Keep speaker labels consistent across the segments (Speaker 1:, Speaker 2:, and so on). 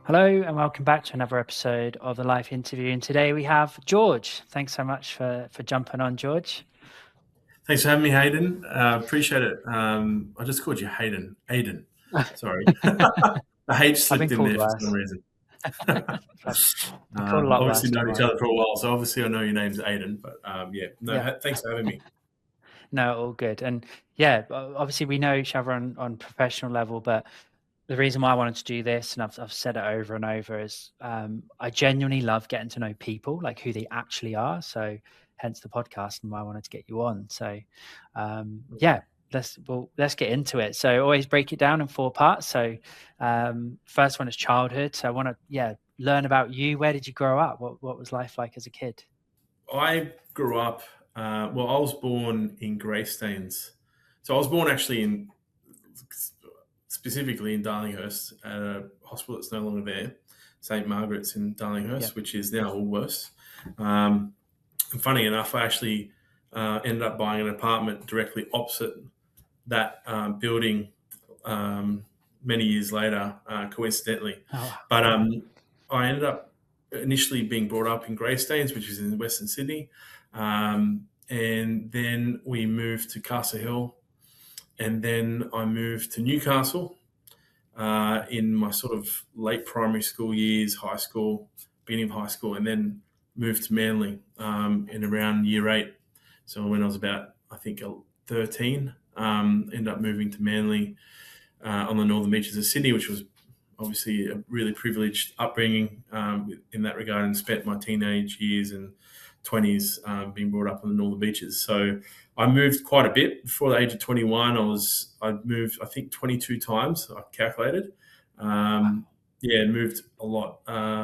Speaker 1: Hello and welcome back to another episode of the Life Interview. And today we have George. Thanks so much for jumping on, George.
Speaker 2: Thanks for having me, Hayden. Appreciate it. I just called you Hayden. Aiden. Sorry. The H
Speaker 1: I've been
Speaker 2: slipped in
Speaker 1: called
Speaker 2: there for some
Speaker 1: worse.
Speaker 2: reason.
Speaker 1: I've been called a lot
Speaker 2: Obviously
Speaker 1: worse, don't
Speaker 2: known each
Speaker 1: worry.
Speaker 2: other for a while, so obviously I know your name's Aiden. But yeah, no,
Speaker 1: Yeah,
Speaker 2: thanks for having me.
Speaker 1: no, all good. And yeah, obviously we know each other on professional level, but the reason why I wanted to do this, and I've said it over and over, is I genuinely love getting to know people, like who they actually are. So hence the podcast and why I wanted to get you on. So yeah, let's get into it. So always break it down in 4 parts. So first one is childhood. So I want to learn about you. Where did you grow up? What was life like as a kid?
Speaker 2: I grew up, well, I was born in Greystanes. So I was born actually specifically in Darlinghurst at a hospital that's no longer there, St. Margaret's in
Speaker 1: Yeah.
Speaker 2: Darlinghurst, which is now Woolworths. Um, And funny enough, I actually ended up buying an apartment directly opposite that building many years later, coincidentally.
Speaker 1: Oh, wow.
Speaker 2: But I ended up initially being brought up in Greystanes, which is in Western Sydney. And then we moved to Castle Hill. And then I moved to Newcastle in my sort of late primary school years, high school, beginning of high school, and then moved to Manly in around year 8. So when I was about, I think, 13, ended up moving to Manly on the northern beaches of Sydney, which was obviously a really privileged upbringing in that regard, and spent my teenage years and 20s being brought up on the northern beaches. So I moved quite a bit. Before the age of 21, I moved, I think, 22 times, I calculated. Um, yeah, moved a lot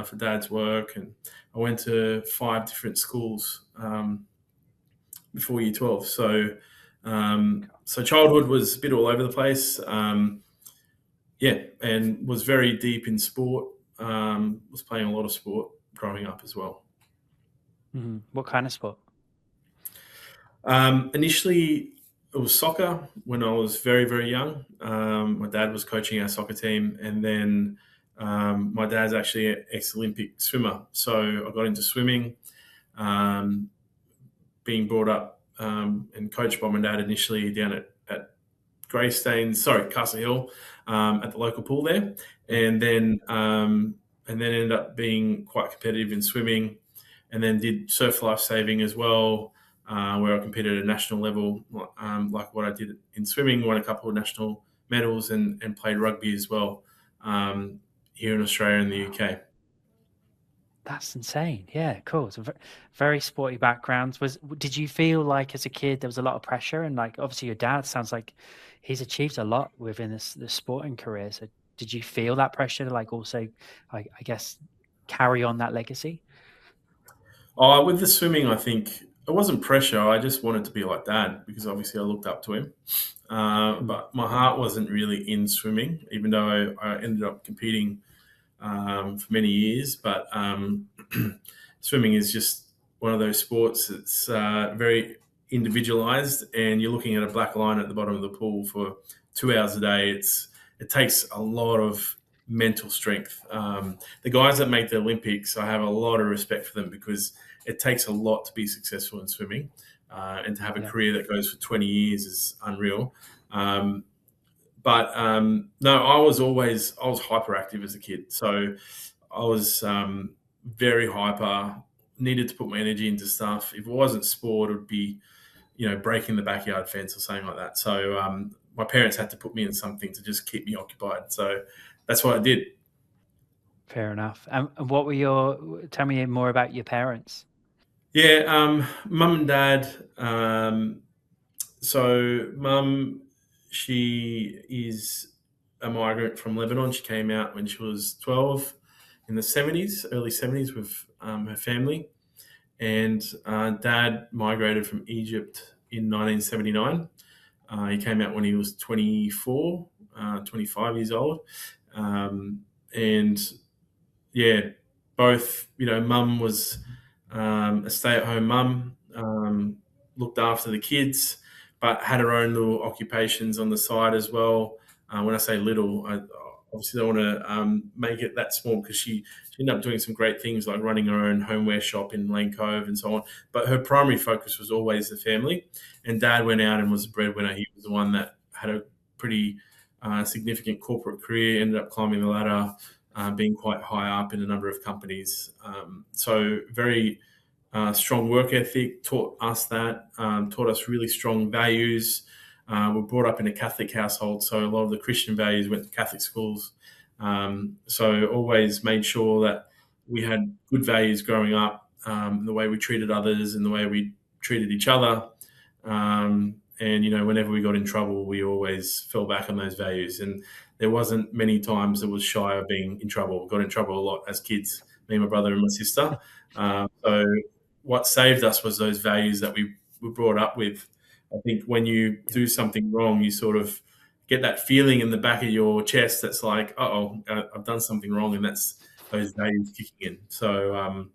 Speaker 2: for dad's work. And I went to 5 different schools before year 12. So childhood was a bit all over the place. Yeah, and was very deep in sport. Was playing a lot of sport growing up as well.
Speaker 1: What kind of sport?
Speaker 2: Initially, it was soccer when I was very, very young. My dad was coaching our soccer team, and then my dad's actually an ex-Olympic swimmer. So I got into swimming, um, being brought up and coached by my dad initially down at Castle Hill, at the local pool there, and then ended up being quite competitive in swimming, and then did surf life saving as well, where I competed at a national level, like what I did in swimming, won a couple of national medals, and played rugby as well here in Australia and the UK.
Speaker 1: That's insane. Yeah, cool. It's a very sporty background. Did you feel like as a kid there was a lot of pressure, and like obviously your dad sounds like he's achieved a lot within the sporting career. So did you feel that pressure to like also, I guess, carry on that legacy?
Speaker 2: With the swimming, I think it wasn't pressure. I just wanted to be like dad because obviously I looked up to him.
Speaker 1: Mm.
Speaker 2: But my heart wasn't really in swimming, even though I ended up competing for many years. But swimming is just one of those sports that's very individualized, and you're looking at a black line at the bottom of the pool for 2 hours a day. It takes a lot of mental strength. The guys that make the Olympics, I have a lot of respect for them because it takes a lot to be successful in swimming, and to have a
Speaker 1: Yeah.
Speaker 2: career that goes for 20 years is unreal. Um, but no, I was hyperactive as a kid, so I was very hyper. Needed to put my energy into stuff. If it wasn't sport, it would be breaking the backyard fence or something like that. So my parents had to put me in something to just keep me occupied. So that's what I did.
Speaker 1: Fair enough. And tell me more about your parents.
Speaker 2: Yeah, mum and dad. So mum, she is a migrant from Lebanon. She came out when she was 12 in the 70s, early 70s, with her family. And dad migrated from Egypt in 1979. He came out when he was 24, 25 years old. And yeah, both, mum was a stay at home mum, looked after the kids, but had her own little occupations on the side as well. When I say little, obviously don't want to make it that small, because she ended up doing some great things like running her own homeware shop in Lane Cove and so on. But her primary focus was always the family. And Dad went out and was a breadwinner. He was the one that had a pretty significant corporate career, ended up climbing the ladder, being quite high up in a number of companies. So very strong work ethic, taught us that, taught us really strong values. We're brought up in a Catholic household, so a lot of the Christian values went to Catholic schools. So always made sure that we had good values growing up, the way we treated others and the way we treated each other. And, whenever we got in trouble, we always fell back on those values. And there wasn't many times that was shy of being in trouble. We got in trouble a lot as kids, me, my brother, and my sister. So what saved us was those values that we were brought up with. I think when you do something wrong, you sort of get that feeling in the back of your chest that's like, oh, I've done something wrong, and that's those values kicking in. So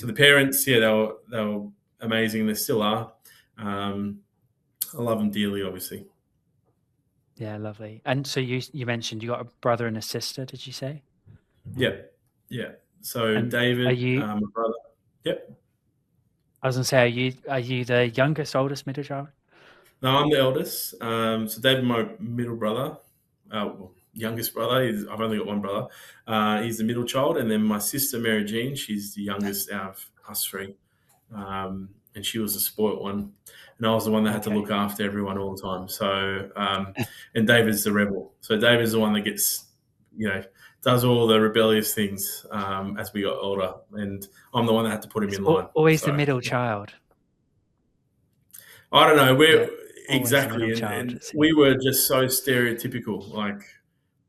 Speaker 2: the parents, yeah, they were amazing. They still are. I love them dearly, obviously.
Speaker 1: Yeah, lovely. And so you mentioned you got a brother and a sister, did you say?
Speaker 2: Yeah, yeah. So
Speaker 1: And are
Speaker 2: David,
Speaker 1: you?
Speaker 2: my brother. Yep.
Speaker 1: I was gonna say, are you the youngest, oldest, middle child?
Speaker 2: No, I'm the eldest. So David, my middle brother, youngest brother. I've only got one brother. He's the middle child, and then my sister Mary Jean. She's the youngest out of us three, and she was the spoilt one, and I was the one that had to
Speaker 1: Okay.
Speaker 2: look after everyone all the time. So, and David's the rebel. So David's the one that gets, does all the rebellious things as we got older, and I'm the one that had to put him
Speaker 1: It's
Speaker 2: in line.
Speaker 1: always the
Speaker 2: So.
Speaker 1: middle child.
Speaker 2: I don't know.
Speaker 1: Yeah,
Speaker 2: We're
Speaker 1: always the
Speaker 2: exactly,
Speaker 1: middle
Speaker 2: and,
Speaker 1: child,
Speaker 2: and
Speaker 1: it seems.
Speaker 2: we were just so stereotypical. Like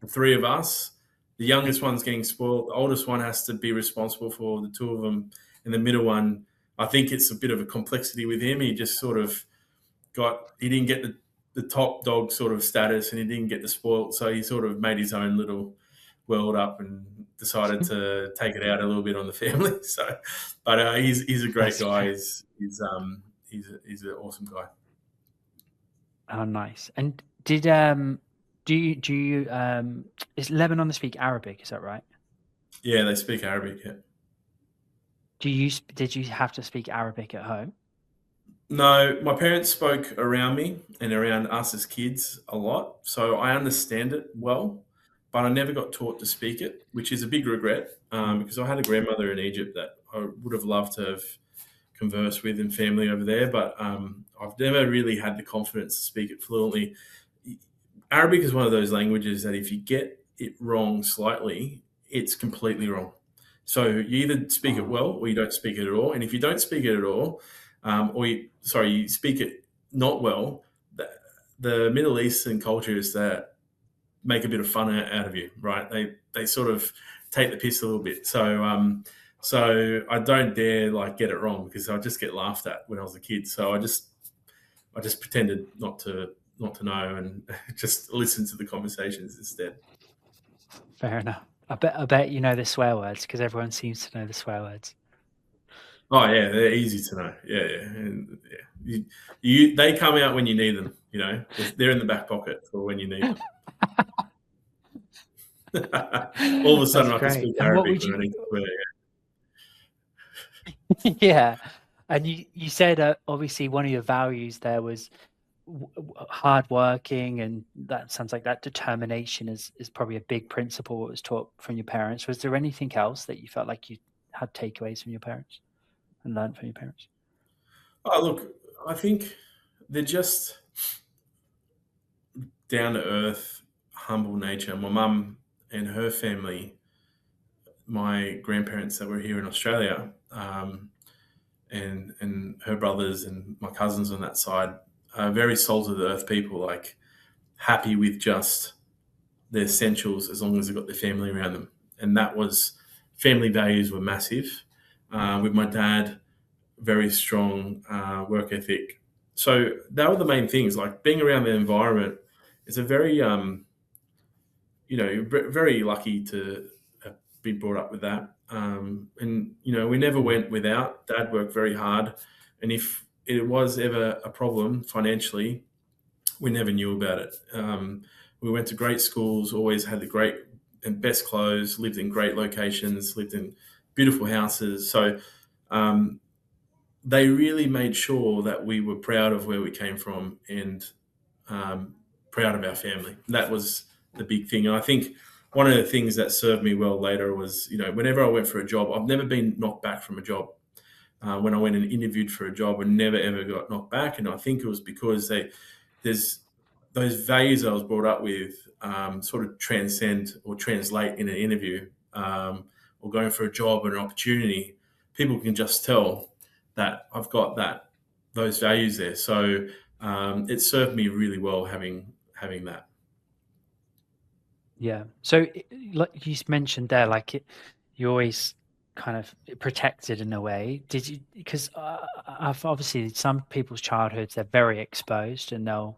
Speaker 2: the three of us, the youngest one's getting spoiled. The oldest one has to be responsible for the two of them, and the middle one, I think it's a bit of a complexity with him. He just sort of he didn't get the top dog sort of status, and he didn't get the spoiled, so he sort of made his own little world up and decided to take it out a little bit on the family. So, but he's a great
Speaker 1: That's
Speaker 2: guy.
Speaker 1: fair.
Speaker 2: He's an awesome guy.
Speaker 1: Oh, nice. And do you is Lebanon speak Arabic? Is that right?
Speaker 2: Yeah, they speak Arabic. Yeah.
Speaker 1: Did you have to speak Arabic at home?
Speaker 2: No, my parents spoke around me and around us as kids a lot, so I understand it well, but I never got taught to speak it, which is a big regret,
Speaker 1: Mm.
Speaker 2: because I had a grandmother in Egypt that I would have loved to have conversed with and family over there, but I've never really had the confidence to speak it fluently. Arabic is one of those languages that if you get it wrong slightly, it's completely wrong. So you either speak it
Speaker 1: Oh,
Speaker 2: well or you don't speak it at all. And if you don't speak it at all, you speak it not well, the Middle Eastern cultures that make a bit of fun out of you, right? They sort of take the piss a little bit. So I don't dare like get it wrong, because I just get laughed at when I was a kid. So I just pretended not to know, and just listen to the conversations instead.
Speaker 1: fair enough. I bet you know the swear words because everyone seems to know the swear words.
Speaker 2: Oh yeah, they're easy to know. Yeah, yeah, and yeah. They come out when you need them. They're in the back pocket for when you need them. All of a sudden,
Speaker 1: That's
Speaker 2: I can
Speaker 1: great.
Speaker 2: speak
Speaker 1: And what
Speaker 2: Arabic
Speaker 1: would
Speaker 2: when I
Speaker 1: you?
Speaker 2: need to swear.
Speaker 1: Yeah, and you said obviously one of your values there was hard working, and that sounds like that determination is probably a big principle that was taught from your parents. Was there anything else that you felt like you had takeaways from your parents and learned from your parents?
Speaker 2: Oh, look, I think they're just down to earth, humble nature. My mum and her family, my grandparents that were here in Australia, and her brothers and my cousins on that side, are very salt of the earth people, like happy with just the essentials as long as they've got their family around them. And that was, family values were massive. With my dad, very strong work ethic. So that were the main things. Like being around the environment is a very, very lucky to have been brought up with that. And we never
Speaker 1: Mm.
Speaker 2: went without. Dad worked very hard, and if it was ever a problem financially, we never knew about it. We went to great schools, always had the great and best clothes, lived in great locations, lived in beautiful houses. So um, they really made sure that we were proud of where we came from and um, proud of our family. That was the big thing. And I think one of the things that served me well later was, whenever I went for a job, I've never been knocked back from a job. When I went and interviewed for a job, I never ever got knocked back, and I think it was because there's those values I was brought up with sort of transcend or translate in an interview or going for a job or an opportunity. People can just tell that I've got those values there. So it served me really well having that.
Speaker 1: Yeah. So, like you mentioned there, like you always kind of protected in a way. Did you? Because I've obviously some people's childhoods they're very exposed, and they'll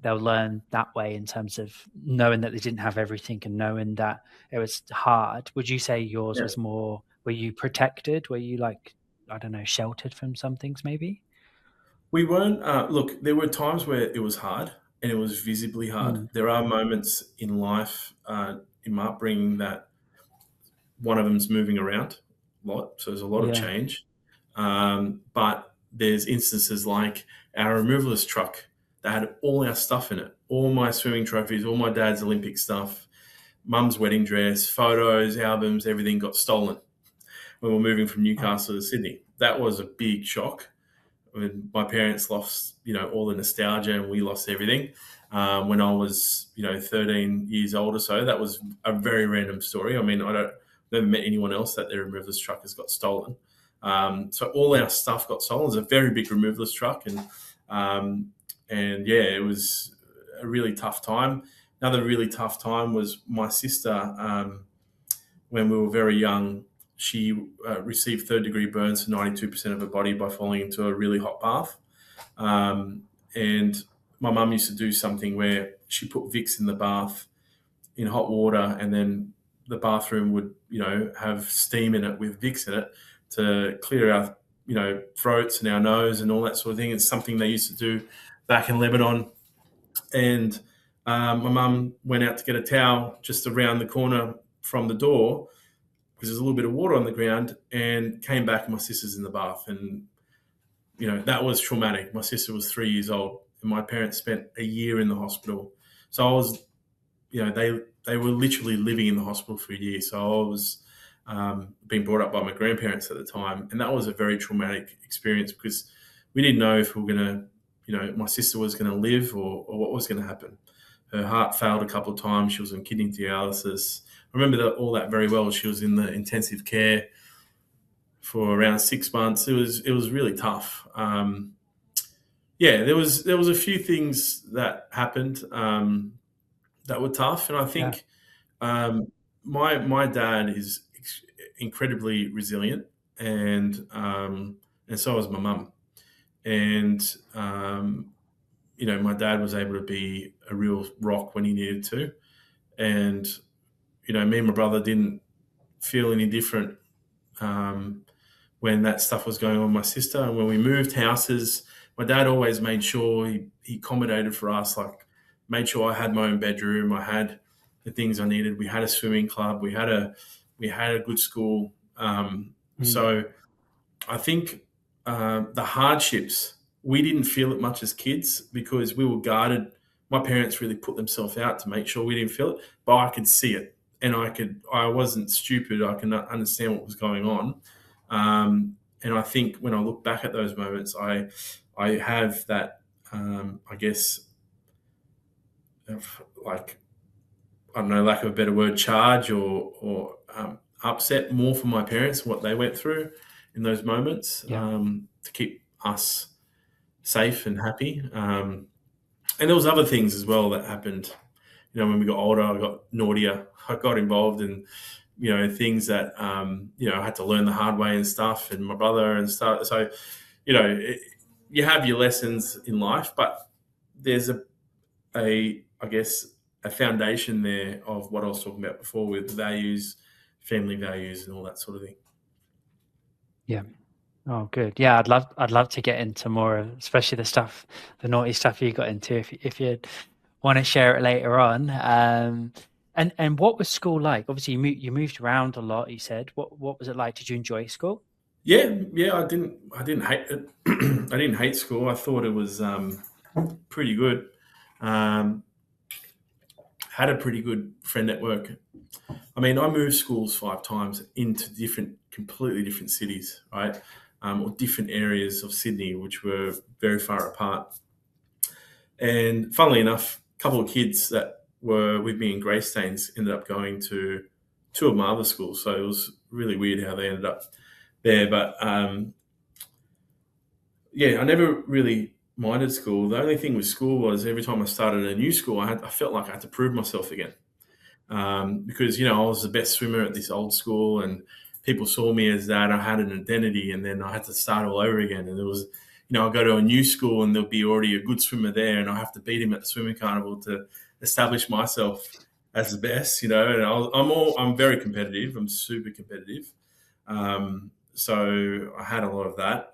Speaker 1: learn that way in terms of knowing that they didn't have everything and knowing that it was hard. Would you say yours
Speaker 2: Yeah.
Speaker 1: was more? Were you protected? Were you like I don't know, sheltered from some things maybe?
Speaker 2: We weren't. Look, there were times where it was hard, and it was visibly hard.
Speaker 1: Mm,
Speaker 2: There are moments in life, in my upbringing, that one of them's moving around a lot, so there's a lot of
Speaker 1: yeah.
Speaker 2: change. But there's instances like our removalist truck that had all our stuff in it, all my swimming trophies, all my dad's Olympic stuff, mum's wedding dress, photos, albums, everything got stolen when we were moving from
Speaker 1: Oh,
Speaker 2: Newcastle to Sydney. That was a big shock. When my parents lost, all the nostalgia, and we lost everything. When I was, 13 years old or so, that was a very random story. I mean, never met anyone else that their removalist truck has got stolen. So all our stuff got stolen. It was a very big removalist truck, and yeah, it was a really tough time. Another really tough time was my sister. When we were very young, she received third-degree burns to 92% of her body by falling into a really hot bath. Um, and my mum used to do something where she put Vicks in the bath in hot water, and then the bathroom would, have steam in it with Vicks in it to clear our, throats and our nose and all that sort of thing. It's something they used to do back in Lebanon. And my mum went out to get a towel just around the corner from the door because there's a little bit of water on the ground, and came back and my sister's in the bath. And, that was traumatic. My sister was 3 years old, and my parents spent a year in the hospital. So I was, they were literally living in the hospital for a year. So I was being brought up by my grandparents at the time. And that was a very traumatic experience because we didn't know if we were going to, my sister was going to live or what was going to happen. Her heart failed a couple of times. She was on kidney dialysis. I remember all that very well. She was in the intensive care for around 6 months. It was really tough. Yeah, there was a few things that happened that were tough, and I
Speaker 1: yeah.
Speaker 2: think my dad is incredibly resilient, and so is my mum. And my dad was able to be a real rock when he needed to, and me and my brother didn't feel any different um, when that stuff was going on with my sister. And when we moved houses, my dad always made sure he accommodated for us, like made sure I had my own bedroom, I had the things I needed. We had a swimming club, we had a good school.
Speaker 1: Mm,
Speaker 2: So I think the hardships, we didn't feel it much as kids because we were guarded. My parents really put themselves out to make sure we didn't feel it, but I could see it, and I wasn't stupid. I can understand what was going on, and I think when I look back at those moments, I have that, I guess, like, I don't know, lack of a better word, charge or upset more for my parents, what they went through in those moments,
Speaker 1: yeah.
Speaker 2: to keep us safe and happy. And there was other things as well that happened. When we got older, I got naughtier. I got involved in, things that, I had to learn the hard way and stuff, and my brother and stuff. So, you have your lessons in life, but there's I guess, a foundation there of what I was talking about before with values, family values, and all that sort of thing.
Speaker 1: Yeah. Oh, good. Yeah, I'd love to get into more of, especially the naughty stuff you got into, if you want to share it later on. And what was school like? Obviously, you moved around a lot. You said what was it like? Did you enjoy school?
Speaker 2: Yeah, yeah, I didn't hate it. I didn't hate school. I thought it was pretty good. Um, had a pretty good friend network. I mean, I moved schools 5 times into completely different cities, right? Or different areas of Sydney, which were very far apart. And funnily enough, a couple of kids that were with me in Greystanes ended up going to two of my other schools. So it was really weird how they ended up there. But yeah, I never really minded school. The only thing with school was every time I started a new school, I felt like I had to prove myself again. Because I was the best swimmer at this old school, and people saw me as that. I had an identity, and then I had to start all over again. And it was, I go to a new school, and there'll be already a good swimmer there, and I have to beat him at the swimming carnival to establish myself as the best. And I'm very competitive. I'm super competitive. So I had a lot of that.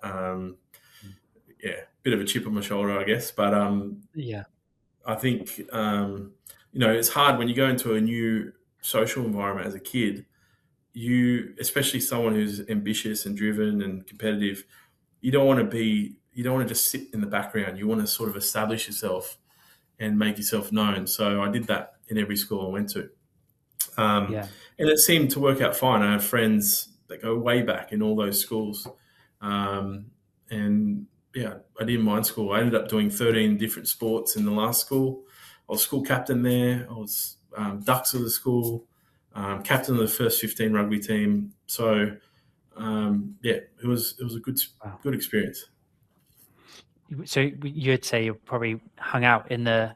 Speaker 2: Yeah, bit of a chip on my shoulder, I guess, but
Speaker 1: Yeah.
Speaker 2: I think it's hard when you go into a new social environment as a kid. Especially someone who's ambitious and driven and competitive, you don't want to just sit in the background. You want to sort of establish yourself and make yourself known. So I did that in every school I went to, um,
Speaker 1: Yeah.
Speaker 2: and it seemed to work out fine. I have friends that go way back in all those schools, um, and yeah, I didn't mind school. I ended up doing 13 different sports in the last school. I was school captain there. I was ducks of the school, captain of the first 15 rugby team. So yeah, it was a
Speaker 1: Wow.
Speaker 2: good experience.
Speaker 1: So you'd say you probably hung out in the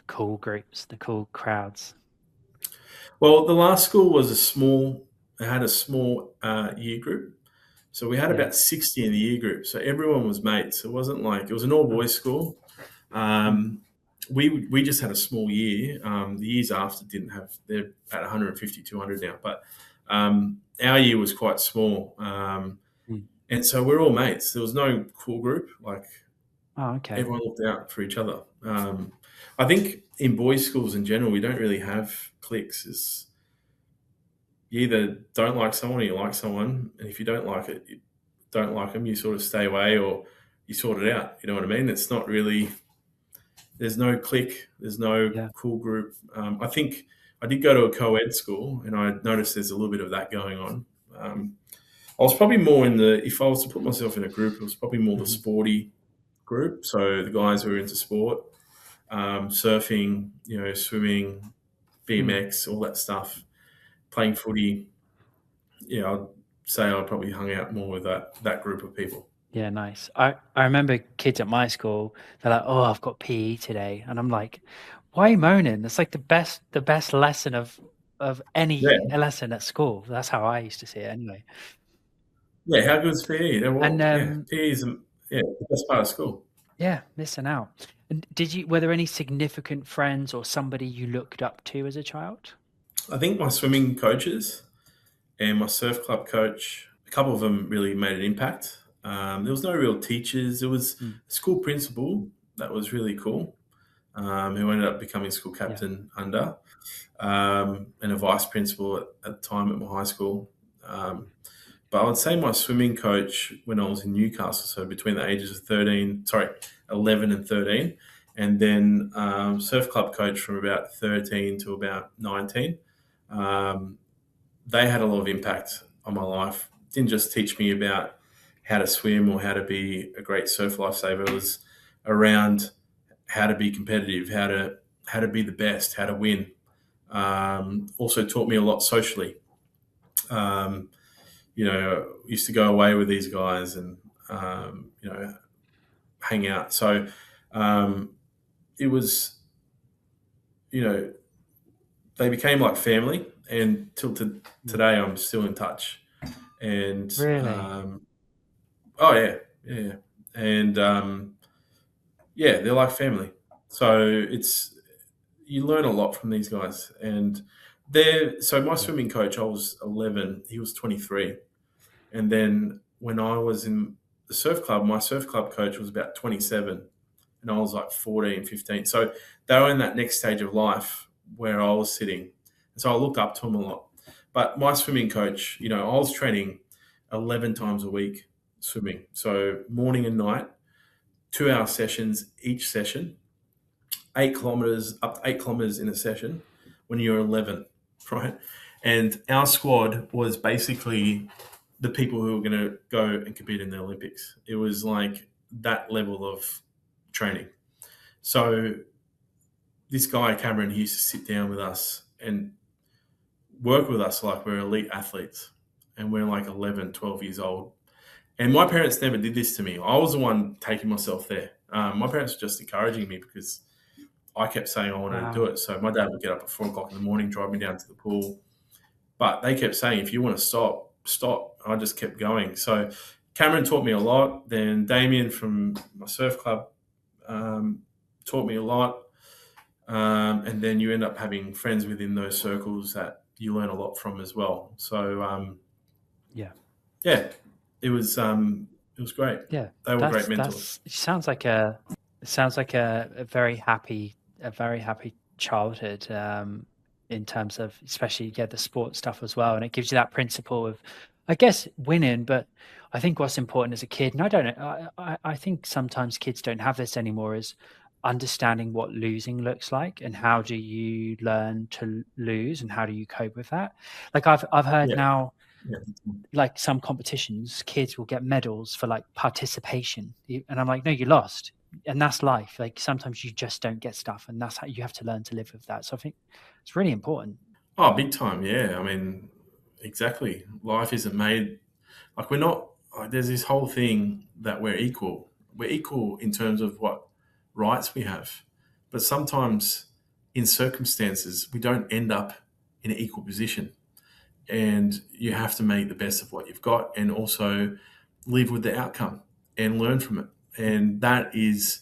Speaker 1: cool groups, the cool crowds.
Speaker 2: Well, the last school was it had a small year group. So we had
Speaker 1: Yeah.
Speaker 2: about 60 in the year group. So everyone was mates. It wasn't like it was an all
Speaker 1: Oh.
Speaker 2: boys school.
Speaker 1: Mm.
Speaker 2: Um, we just had a small year. The years after didn't have, they're at 150, 200 now. But our year was quite small.
Speaker 1: Mm.
Speaker 2: And so we're all mates. There was no cool group. Like
Speaker 1: Oh, okay.
Speaker 2: everyone looked out for each other. I think in boys' schools in general, we don't really have cliques. You either don't like someone or you like someone, and if you don't like it, you don't like them, you sort of stay away or you sort it out. You know what I mean? It's not really. There's no clique. There's no
Speaker 1: Yeah.
Speaker 2: cool group. I think I did go to a co-ed school, and I noticed there's a little bit of that going on. I was probably more in the. If I was to put myself in a group, it was probably more the
Speaker 1: Hmm.
Speaker 2: sporty group. So the guys who are into sport, surfing, swimming,
Speaker 1: Mm.
Speaker 2: BMX, all that stuff, playing footy. Yeah, I'd say I probably hung out more with that group of people.
Speaker 1: Yeah, nice. I remember kids at my school, they're like, "Oh, I've got PE today." And I'm like, "Why are you moaning? It's like the best lesson of any
Speaker 2: Yeah,
Speaker 1: lesson at school." That's how I used to see it anyway.
Speaker 2: yeah. How good's PE?
Speaker 1: And
Speaker 2: Yeah, PE is the best part of school.
Speaker 1: yeah, missing out. And were there any significant friends or somebody you looked up to as a child?
Speaker 2: I think my swimming coaches and my surf club coach, a couple of them really made an impact. There was no real teachers. There was
Speaker 1: Mm.
Speaker 2: a school principal that was really cool, who ended up becoming school
Speaker 1: Yeah.
Speaker 2: captain under, and a vice principal at the time at my high school. Um, but I would say my swimming coach when I was in Newcastle, so between the ages of 11 and 13, and then surf club coach from about 13 to about 19. Um, they had a lot of impact on my life. Didn't just teach me about how to swim or how to be a great surf lifesaver. It was around how to be competitive, how to be the best, how to win. Also taught me a lot socially. Um, used to go away with these guys and hang out. So it was, you know, they became like family, and
Speaker 1: Mm.
Speaker 2: today I'm still in touch. And
Speaker 1: Really?
Speaker 2: oh yeah, yeah, yeah. And yeah, they're like family. So it's you learn a lot from these guys, and my
Speaker 1: Yeah.
Speaker 2: swimming coach. I was 11, he was 23, and then when I was in the surf club, my surf club coach was about 27, and I was like 14, 15. So they were in that next stage of life where I was sitting, So I looked up to him a lot. But my swimming coach, I was training 11 times a week swimming. So morning and night, 2 hour sessions each session, 8 kilometers, up to 8 kilometers in a session when you're 11, right? And our squad was basically the people who were going to go and compete in the Olympics. It was like that level of training. So this guy, Cameron, he used to sit down with us and work with us like we're elite athletes. And we're like 11, 12 years old. And my parents never did this to me. I was the one taking myself there. My parents were just encouraging me because I kept saying I wanted to do
Speaker 1: Wow.
Speaker 2: it. So my dad would get up at 4 o'clock in the morning, drive me down to the pool. But they kept saying, if you want to stop, stop. I just kept going. So Cameron taught me a lot. Then Damien from my surf club taught me a lot. And then you end up having friends within those circles that you learn a lot from as well. So
Speaker 1: Yeah.
Speaker 2: yeah, it was great.
Speaker 1: Yeah.
Speaker 2: They were great mentors.
Speaker 1: It sounds like a very happy childhood, in terms of, especially, yeah, the sports stuff as well. And it gives you that principle of, I guess, winning. But I think what's important as a kid, and I don't know, I think sometimes kids don't have this anymore, is understanding what losing looks like and how do you learn to lose and how do you cope with that. Like I've heard
Speaker 2: Yeah,
Speaker 1: now,
Speaker 2: yeah,
Speaker 1: like some competitions, kids will get medals for like participation, and I'm like, no, you lost, and that's life. Like sometimes you just don't get stuff, and that's how you have to learn to live with that. So I think it's really important.
Speaker 2: Oh, big time. Yeah. I mean, exactly. Life isn't made like we're not. Like, there's this whole thing that we're equal. We're equal in terms of what rights we have, but sometimes in circumstances we don't end up in an equal position, and you have to make the best of what you've got, and also live with the outcome and learn from it. And that is,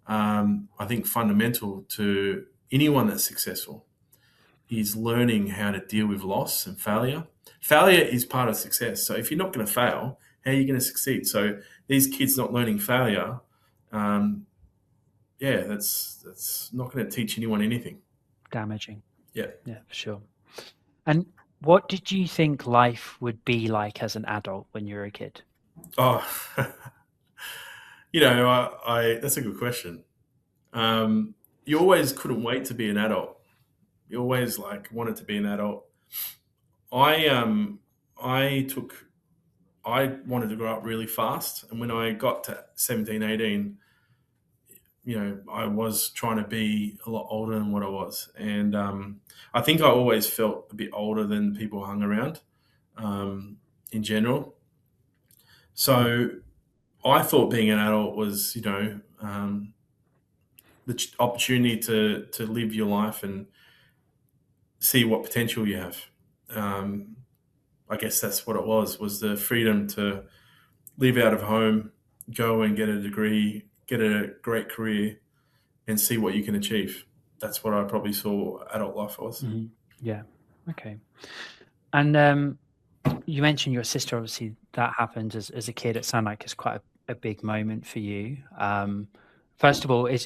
Speaker 2: I think, fundamental to anyone that's successful is learning how to deal with loss and failure. Failure is part of success. So if you're not going to fail, how are you going to succeed? So these kids not learning failure, um, yeah, that's not going to teach anyone anything.
Speaker 1: Damaging.
Speaker 2: Yeah.
Speaker 1: Yeah, for sure. And what did you think life would be like as an adult when you were a kid?
Speaker 2: Oh, I that's a good question. You always couldn't wait to be an adult. You always like wanted to be an adult. I um I took I wanted to grow up really fast, and when I got to 17, 18, I was trying to be a lot older than what I was. And I think I always felt a bit older than people hung around in general.
Speaker 1: Yeah.
Speaker 2: So I thought being an adult was, the opportunity to live your life and see what potential you have. Um, I guess that's what it was the freedom to live out of home, go and get a degree, get a great career, and see what you can achieve. That's what I probably saw adult life was.
Speaker 1: Hmm. Yeah. Okay. And you mentioned your sister. Obviously, that happened as a kid. It sounded like it's quite a big moment for you. First of all,
Speaker 2: Yeah,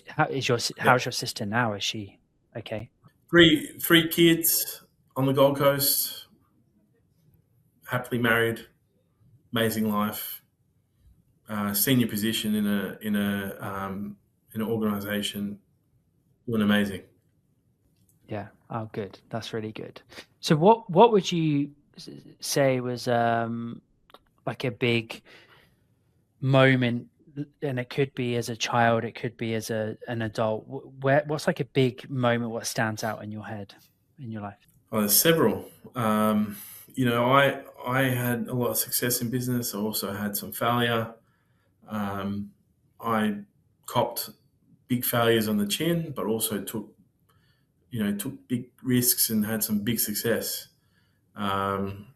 Speaker 1: how's your sister now? Is she okay?
Speaker 2: three kids on the Gold Coast, happily married, amazing life, senior position in an organisation, doing amazing.
Speaker 1: Yeah. Oh, good. That's really good. So, what would you say was like a big moment, and it could be as a child, it could be as an adult. What's like a big moment? What stands out in your head, in your life?
Speaker 2: Oh, there's several. I had a lot of success in business. I also had some failure. Um, I copped big failures on the chin, but also took big risks and had some big success. Um,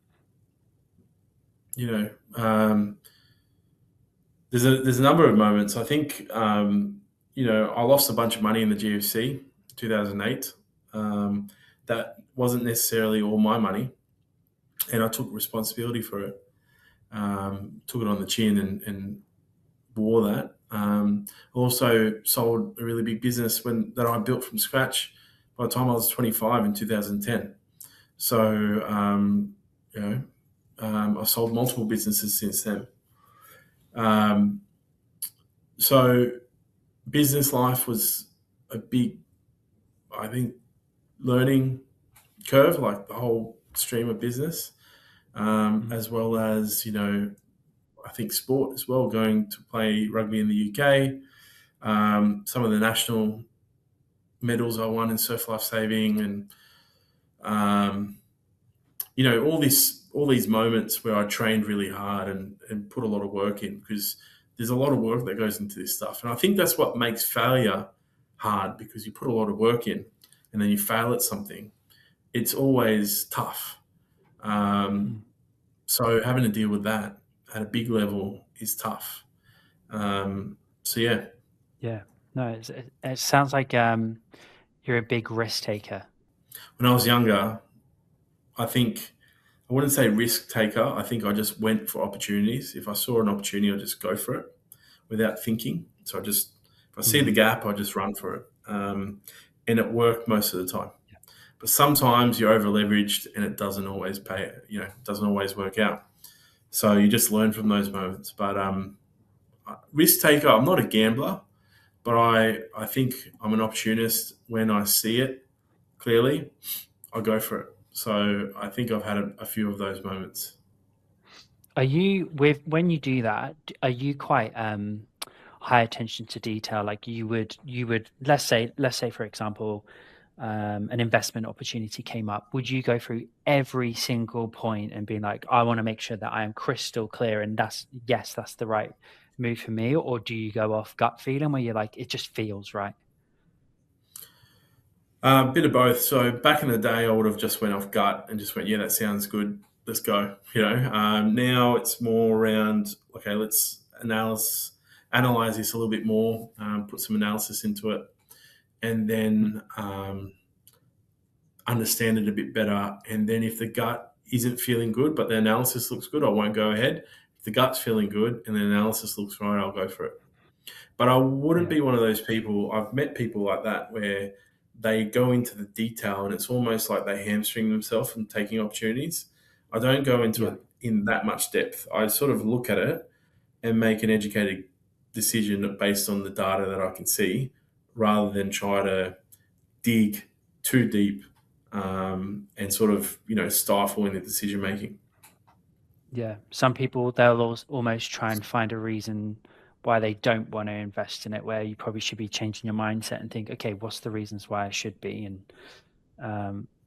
Speaker 2: you know, um, there's a number of moments. I think I lost a bunch of money in the GFC 2008. Um, that wasn't necessarily all my money, and I took responsibility for it. Took it on the chin and bore that. Also sold a really big business that I built from scratch by the time I was 25 in 2010. So, you know, I've sold multiple businesses since then. Um, so business life was a big, I think, learning curve, like the whole stream of business,
Speaker 1: Mm.
Speaker 2: as well as, I think sport as well, going to play rugby in the UK, some of the national medals I won in surf life saving, and um, all these moments where I trained really hard and put a lot of work in, because there's a lot of work that goes into this stuff. And I think that's what makes failure hard, because you put a lot of work in and then you fail at something. It's always tough. Um,
Speaker 1: Mm.
Speaker 2: so having to deal with that at a big level is tough. So yeah,
Speaker 1: Yeah. No, it sounds like you're a big risk taker.
Speaker 2: when I was younger, I think I wouldn't say risk taker. I think I just went for opportunities. If I saw an opportunity, I just go for it without thinking. So if I see the
Speaker 1: Mm.
Speaker 2: gap, I just run for it. And it worked most of the time. But sometimes you're over leveraged and it doesn't always pay, it doesn't always work out. So you just learn from those moments. But risk taker, I'm not a gambler, but I think I'm an opportunist. When I see it clearly, I go for it. So I think I've had a few of those moments.
Speaker 1: Are you with when you do that, are you quite high attention to detail? Like you would let's say for example, an investment opportunity came up. Would you go through every single point and be like, I want to make sure that I am crystal clear and that's yes, that's the right move for me? Or do you go off gut feeling where you're like, it just feels right?
Speaker 2: A bit of both. So back in the day, I would have just went off gut and just went, yeah, that sounds good. Let's go. Now it's more around, okay, let's analyze this a little bit more, put some analysis into it, and then understand it a bit better. And then if the gut isn't feeling good, but the analysis looks good, I won't go ahead. If the gut's feeling good and the analysis looks right, I'll go for it. But I wouldn't
Speaker 1: Yeah.
Speaker 2: be one of those people. I've met people like that where they go into the detail and it's almost like they hamstring themselves from taking opportunities. I don't go into
Speaker 1: Yeah.
Speaker 2: it in that much depth. I sort of look at it and make an educated decision based on the data that I can see, rather than try to dig too deep, and sort of stifle in the decision making.
Speaker 1: Yeah. Some people they'll almost try and find a reason why they don't want to invest in it, where you probably should be changing your mindset and think, okay, what's the reasons why I should be? And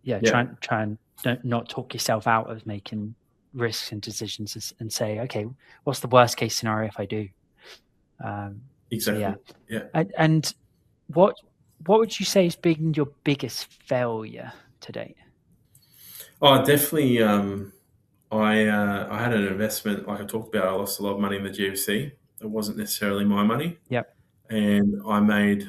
Speaker 1: yeah,
Speaker 2: Yeah,
Speaker 1: try and don't not talk yourself out of making risks and decisions and say, okay, what's the worst case scenario if I do? So yeah,
Speaker 2: exactly. Yeah.
Speaker 1: and what what would you say has been your biggest failure to date?
Speaker 2: Oh, definitely. I had an investment, like I talked about. I lost a lot of money in the GFC. It wasn't necessarily my money,
Speaker 1: Yep.
Speaker 2: and I made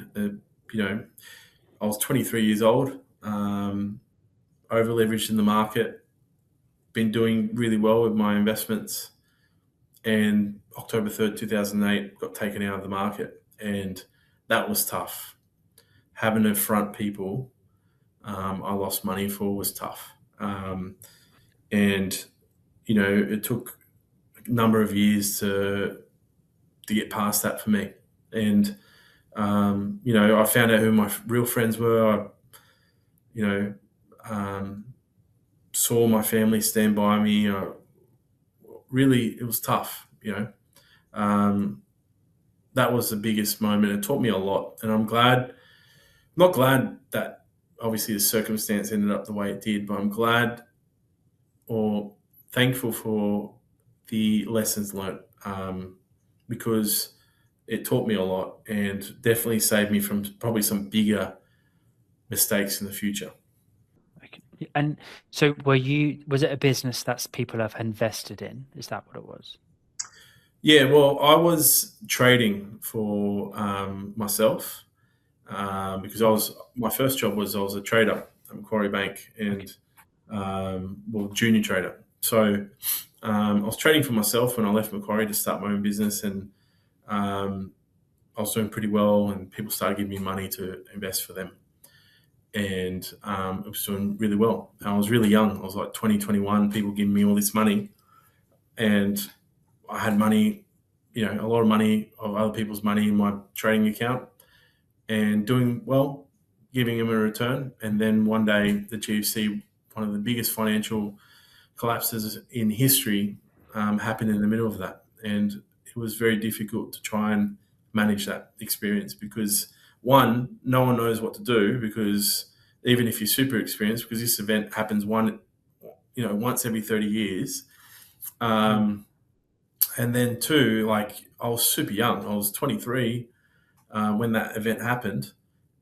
Speaker 2: I was 23 years old, over leveraged in the market, been doing really well with my investments, and October 3rd, 2008, got taken out of the market, and that was tough. Having to front people I lost money for was tough, and it took a number of years to get past that for me. And I found out who my real friends were. I, you know, um, saw my family stand by me. Really, it was tough. Um, that was the biggest moment. It taught me a lot, and I'm glad. Not glad that obviously the circumstance ended up the way it did, but I'm glad or thankful for the lessons learnt, because it taught me a lot and definitely saved me from probably some bigger mistakes in the future.
Speaker 1: Okay. And so was it a business that people have invested in? Is that what it was?
Speaker 2: Yeah, well, I was trading for myself, because
Speaker 1: Okay.
Speaker 2: my first job was I was a trader at Macquarie Bank,
Speaker 1: Okay.
Speaker 2: and junior trader. So I was trading for myself when I left Macquarie to start my own business, and um, I was doing pretty well, and people started giving me money to invest for them. and it was doing really well. And I was really young. I was like 20, 21. People giving me all this money, and I had money, a lot of money of other people's money in my trading account, and doing well, giving them a return. And then one day, the GFC, one of the biggest financial collapses in history, happened in the middle of that, and it was very difficult to try and manage that experience because one, no one knows what to do because even if you're super experienced, because this event happens once every 30 years.
Speaker 1: Mm.
Speaker 2: And then two, like I was super young. I was 23 when that event happened,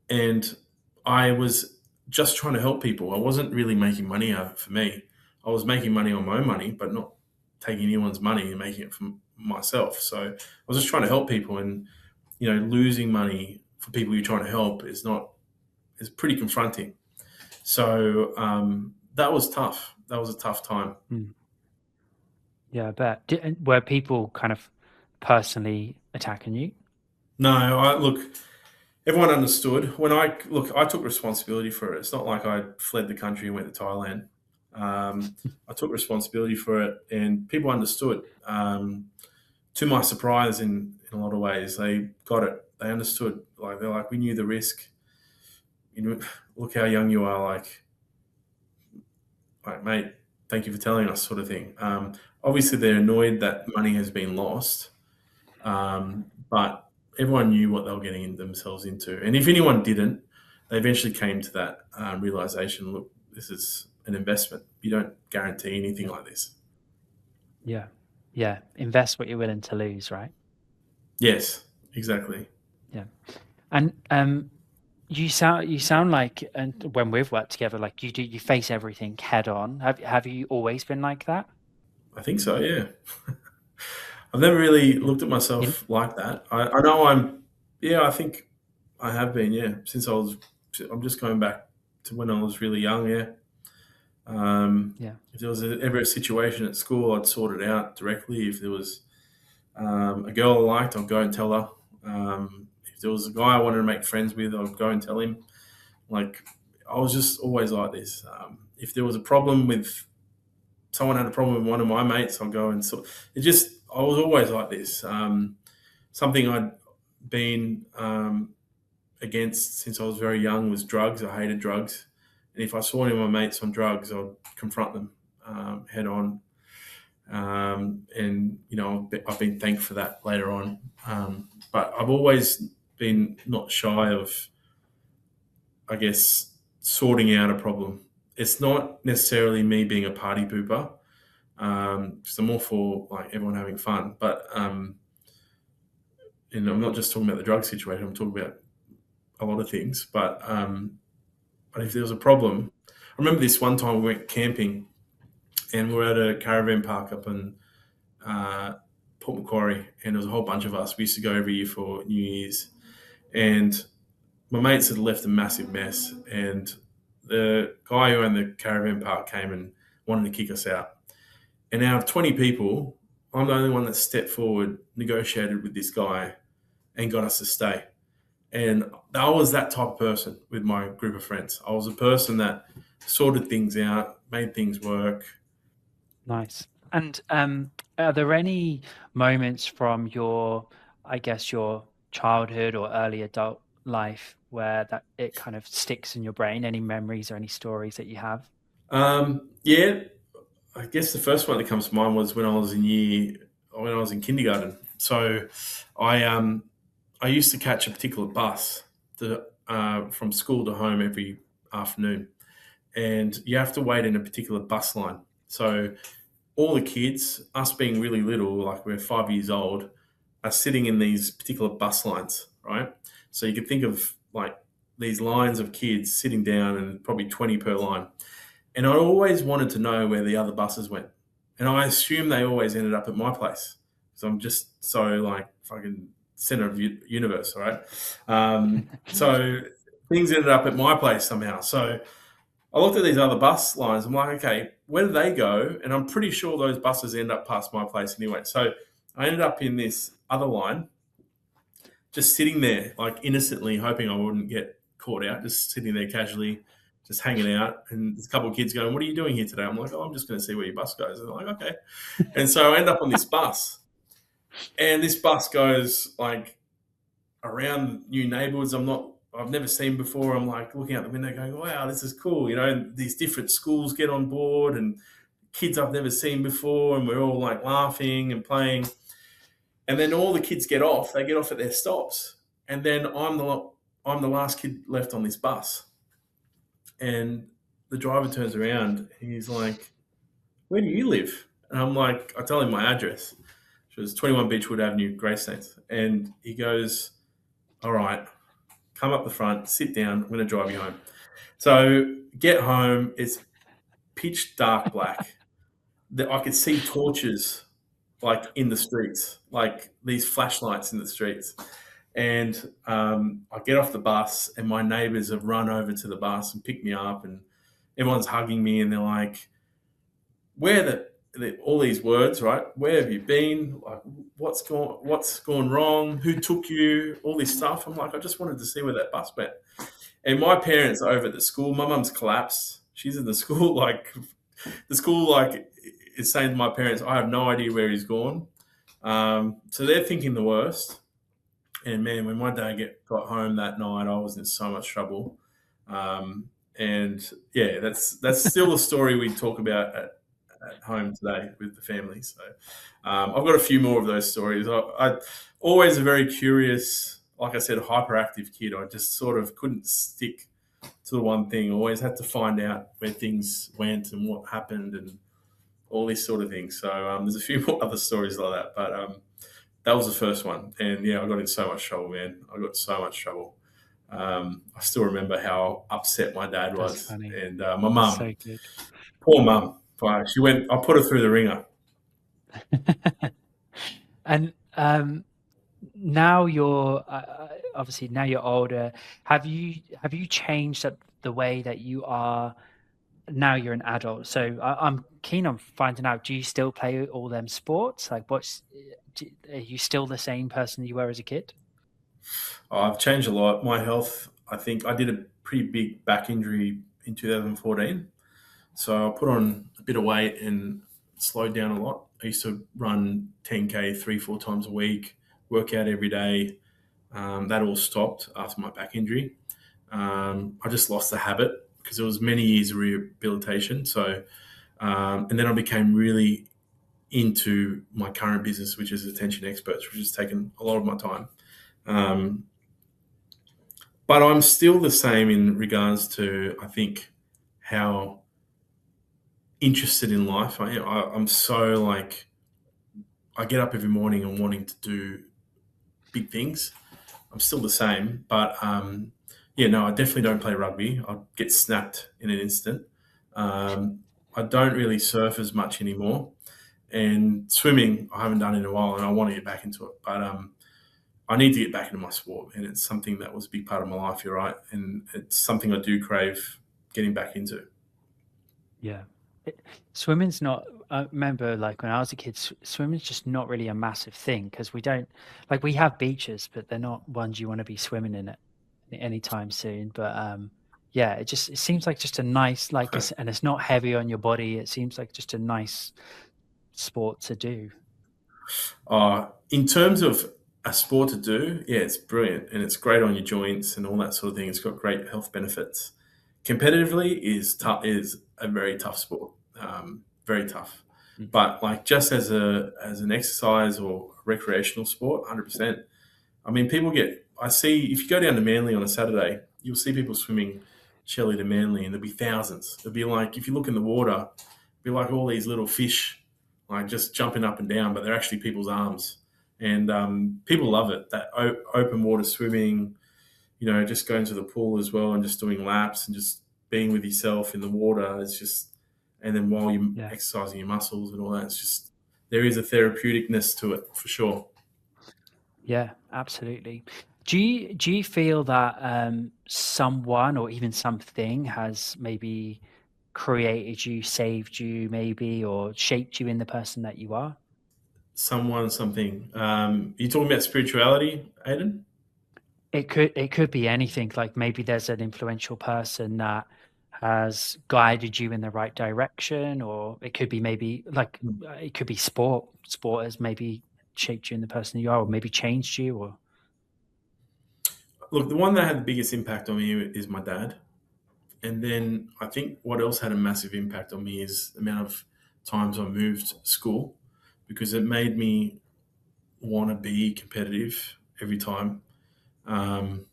Speaker 2: and I was just trying to help people. I wasn't really making money out of it for me. I was making money on my own money, but not taking anyone's money and making it for myself. So I was just trying to help people, and losing money for people you're trying to help is pretty confronting. So that was tough. That was a tough time.
Speaker 1: Mm. Yeah, I bet. Were people kind of personally attacking you?
Speaker 2: No, look. Everyone understood when I took responsibility for it. It's not like I fled the country and went to Thailand. I took responsibility for it, and people understood. To my surprise, in a lot of ways, they got it. They understood. Like they're like, we knew the risk. Look how young you are. Like mate, thank you for telling us, sort of thing. Obviously, they're annoyed that money has been lost, but everyone knew what they were getting themselves into. And if anyone didn't, they eventually came to that realization, look, this is an investment. You don't guarantee anything
Speaker 1: Yeah.
Speaker 2: like this.
Speaker 1: Yeah. Yeah. Invest what you're willing to lose, right?
Speaker 2: Yes, exactly.
Speaker 1: Yeah. And you sound like, and when we've worked together, like you face everything head on. Have you always been like that?
Speaker 2: I think so, yeah. I've never really
Speaker 1: Yeah.
Speaker 2: looked at
Speaker 1: You,
Speaker 2: myself like that. I know yeah, I think I have been, yeah. I'm just going back to when I was really young, yeah.
Speaker 1: yeah.
Speaker 2: If there was ever a situation at school, I'd sort it out directly. If there was a girl I liked, I'd go and tell her. If there was a guy I wanted to make friends with, I'd go and tell him. Like, I was just always like this. If there was a problem with someone had a problem with one of my mates, I'd go and I was always like this. Something I'd been against since I was very young was drugs. I hated drugs. And if I saw any of my mates on drugs, I'd confront them head on. And I've been thanked for that later on. But I've always been not shy of, I guess, sorting out a problem. It's not necessarily me being a party pooper, because I'm all for like everyone having fun. But I'm not just talking about the drug situation. I'm talking about a lot of things. But if there was a problem, I remember this one time we went camping, and we were at a caravan park up in Port Macquarie, and there was a whole bunch of us. We used to go every year for New Year's, and my mates had left a massive mess, and the guy who owned the caravan park came and wanted to kick us out. And out of 20 people, I'm the only one that stepped forward, negotiated with this guy, and got us to stay. And I was that type of person with my group of friends. I was a person that sorted things out, made things work.
Speaker 1: Nice. And are there any moments from I guess, your childhood or early adult life where that it kind of sticks in your brain? Any memories or any stories that you have?
Speaker 2: Yeah, I guess the first one that comes to mind was when I was in kindergarten. So I used to catch a particular bus from school to home every afternoon, and you have to wait in a particular bus line. So all the kids, us being really little, like we're 5 years old, are sitting in these particular bus lines, right? So you can think of like these lines of kids sitting down, and probably 20 per line. And I always wanted to know where the other buses went. And I assume they always ended up at my place. because I'm just so like fucking center of the universe, right? So things ended up at my place somehow. So I looked at these other bus lines. I'm like, okay, where do they go? And I'm pretty sure those buses end up past my place anyway. So I ended up in this other line, just sitting there, like innocently hoping I wouldn't get caught out, just sitting there casually, just hanging out. And there's a couple of kids going, "What are you doing here today?" I'm like, "Oh, I'm just going to see where your bus goes." And they're like, "Okay." And so I end up on this bus, and this bus goes like around new neighborhoods I've never seen before. I'm like looking out the window going, "Wow, this is cool." And these different schools get on board and kids I've never seen before, and we're all like laughing and playing. And then all the kids get off. They get off at their stops, and then I'm the last kid left on this bus. And the driver turns around and he's like, "Where do you live?" And I'm like, I tell him my address, which was 21 Beechwood Avenue, Greystanes. And he goes, "All right, come up the front, sit down. I'm going to drive you home." So get home. It's pitch dark black. I could see torches like in the streets, like these flashlights in the streets. And I get off the bus, and my neighbours have run over to the bus and picked me up, and everyone's hugging me, and they're like, "Where all these words, right? Where have you been? Like, what's gone wrong? Who took you? All this stuff." I'm like, "I just wanted to see where that bus went." And my parents are over at the school. My mum's collapsed. She's in the school, like the school, like is saying to my parents, "I have no idea where he's gone." So they're thinking the worst. And man, when my dad got home that night, I was in so much trouble. And yeah, that's still a story we talk about at home today with the family. So I've got a few more of those stories. I always a very curious, like I said, hyperactive kid. I just sort of couldn't stick to the one thing. Always had to find out where things went and what happened and all these sort of things. So there's a few more other stories like that, but that was the first one. And yeah, I got in so much trouble, man. I got so much trouble. I still remember how upset my dad
Speaker 1: That's
Speaker 2: was,
Speaker 1: funny.
Speaker 2: and my
Speaker 1: That's
Speaker 2: mum,
Speaker 1: so good.
Speaker 2: poor mum. She went. I put her through the ringer.
Speaker 1: And now you're obviously now you're older. Have you changed the way that you are now? You're an adult, so I'm keen on finding out. Do you still play all them sports? Like, are you still the same person you were as a kid?
Speaker 2: I've changed a lot. My health. I think I did a pretty big back injury in 2014, so I put on a bit of weight and slowed down a lot. I used to run 10K 3, 4 times a week, work out every day. That all stopped after my back injury. I just lost the habit because it was many years of rehabilitation. So, and then I became really into my current business, which is attention experts, which has taken a lot of my time. Um, but I'm still the same in regards to, I think, how interested in life I am. I'm so like, I get up every morning and wanting to do big things. I'm still the same, but yeah, no, I definitely don't play rugby. I'll get snapped in an instant. I don't really surf as much anymore, and swimming I haven't done in a while, and I want to get back into it. But I need to get back into my sport, and it's something that was a big part of my life. You're right, and it's something I do crave getting back into.
Speaker 1: Yeah. Swimming's not, I remember like when I was a kid, swimming's just not really a massive thing because we don't, like we have beaches, but they're not ones you want to be swimming in it anytime soon. But yeah, it seems like just a nice, and it's not heavy on your body. It seems like just a nice sport to do.
Speaker 2: In terms of a sport to do, yeah, it's brilliant and it's great on your joints and all that sort of thing. It's got great health benefits. Competitively is a very tough sport, very tough.
Speaker 1: Mm.
Speaker 2: But like just as an exercise or recreational sport, 100%. I mean, I see if you go down to Manly on a Saturday, you'll see people swimming Shelley to Manly, and there'll be thousands. It'll be like if you look in the water, it'll be like all these little fish, like just jumping up and down, but they're actually people's arms, and people love it. That open water swimming, just going to the pool as well and just doing laps and just being with yourself in the water is just, and then while you're
Speaker 1: Yeah.
Speaker 2: exercising your muscles and all that, it's just there is a therapeuticness to it for sure.
Speaker 1: Yeah, absolutely. Do you feel that someone or even something has maybe created you, saved you, maybe, or shaped you in the person that you are?
Speaker 2: Someone, something. You talking about spirituality, Aiden?
Speaker 1: it could be anything. Like maybe there's an influential person that has guided you in the right direction, or it could be maybe like it could be sport. Sport has maybe shaped you in the person you are, or maybe changed you, or
Speaker 2: Look, the one that had the biggest impact on me is my dad. And then I think what else had a massive impact on me is the amount of times I moved school, because it made me want to be competitive every time. Um,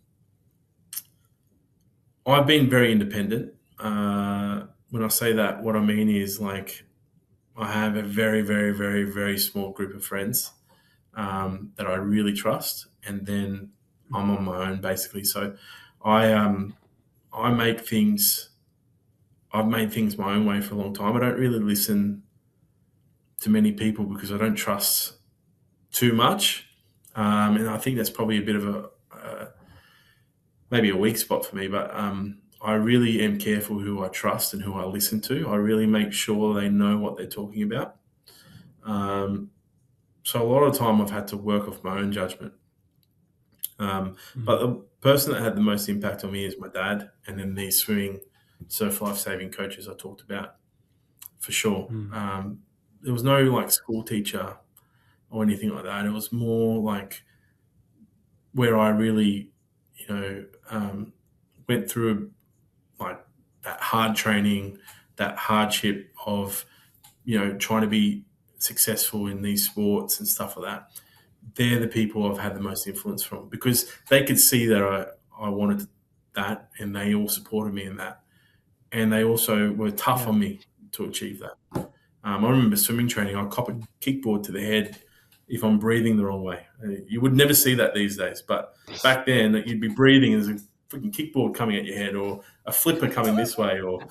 Speaker 2: I've been very independent. When I say that, what I mean is like I have a very, very, very, very small group of friends that I really trust, and then I'm
Speaker 1: Mm,
Speaker 2: on my own basically. So I I make things. I've made things my own way for a long time. I don't really listen to many people because I don't trust too much, and I think that's probably a bit of maybe a weak spot for me. But I really am careful who I trust and who I listen to. I really make sure they know what they're talking about. Um, so a lot of time I've had to work off my own judgment. But
Speaker 1: mm,
Speaker 2: the person that had the most impact on me is my dad, and then the swimming surf life saving coaches I talked about for sure.
Speaker 1: mm,
Speaker 2: There was no like school teacher or anything like that. It was more like where I really, you know, went through like that hard training, that hardship of, trying to be successful in these sports and stuff like that. They're the people I've had the most influence from, because they could see that I wanted that, and they all supported me in that. And they also were tough
Speaker 1: yeah,
Speaker 2: on me to achieve that. I remember swimming training, I'd cop a
Speaker 1: mm,
Speaker 2: kickboard to the head if I'm breathing the wrong way. You would never see that these days, but back then you'd be breathing and there's a freaking kickboard coming at your head, or a flipper coming this way, or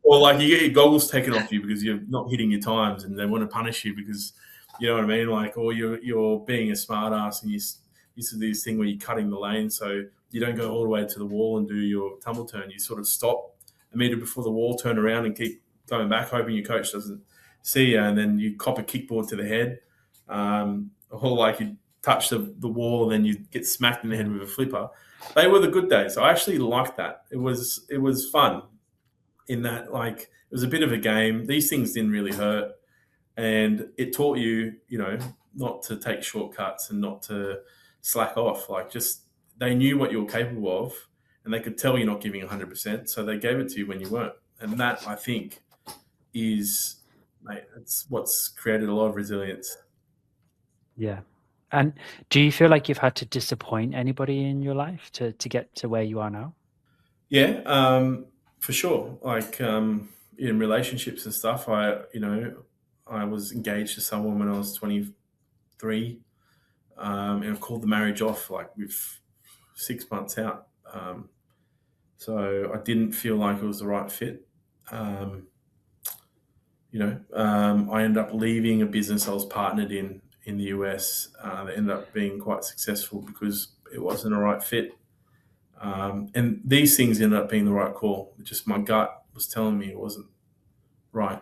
Speaker 2: or like you get your goggles taken off you because you're not hitting your times, and they want to punish you because you know what I mean, like, or you're being a smart ass, and you used to do this thing where you're cutting the lane so you don't go all the way to the wall and do your tumble turn. You sort of stop immediately before the wall, turn around, and keep going back, hoping your coach doesn't see you, and then you cop a kickboard to the head, or like you touch the wall, and then you get smacked in the
Speaker 1: yeah,
Speaker 2: head with a flipper. They were the good days. I actually liked that. It was fun in that, like, it was a bit of a game. These things didn't really hurt, and it taught you, not to take shortcuts and not to slack off. Like, just they knew what you were capable of, and they could tell you're not giving 100%, so they gave it to you when you weren't. And that, I think, is, mate, it's what's created a lot of resilience.
Speaker 1: yeah. And do you feel like you've had to disappoint anybody in your life to get to where you are now?
Speaker 2: Yeah, for sure. Like, in relationships and stuff, I was engaged to someone when I was 23, and I called the marriage off like with 6 months out. So I didn't feel like it was the right fit. Um, I ended up leaving a business I was partnered in the US, that ended up being quite successful because it wasn't a right fit. And these things ended up being the right call. Just my gut was telling me it wasn't right.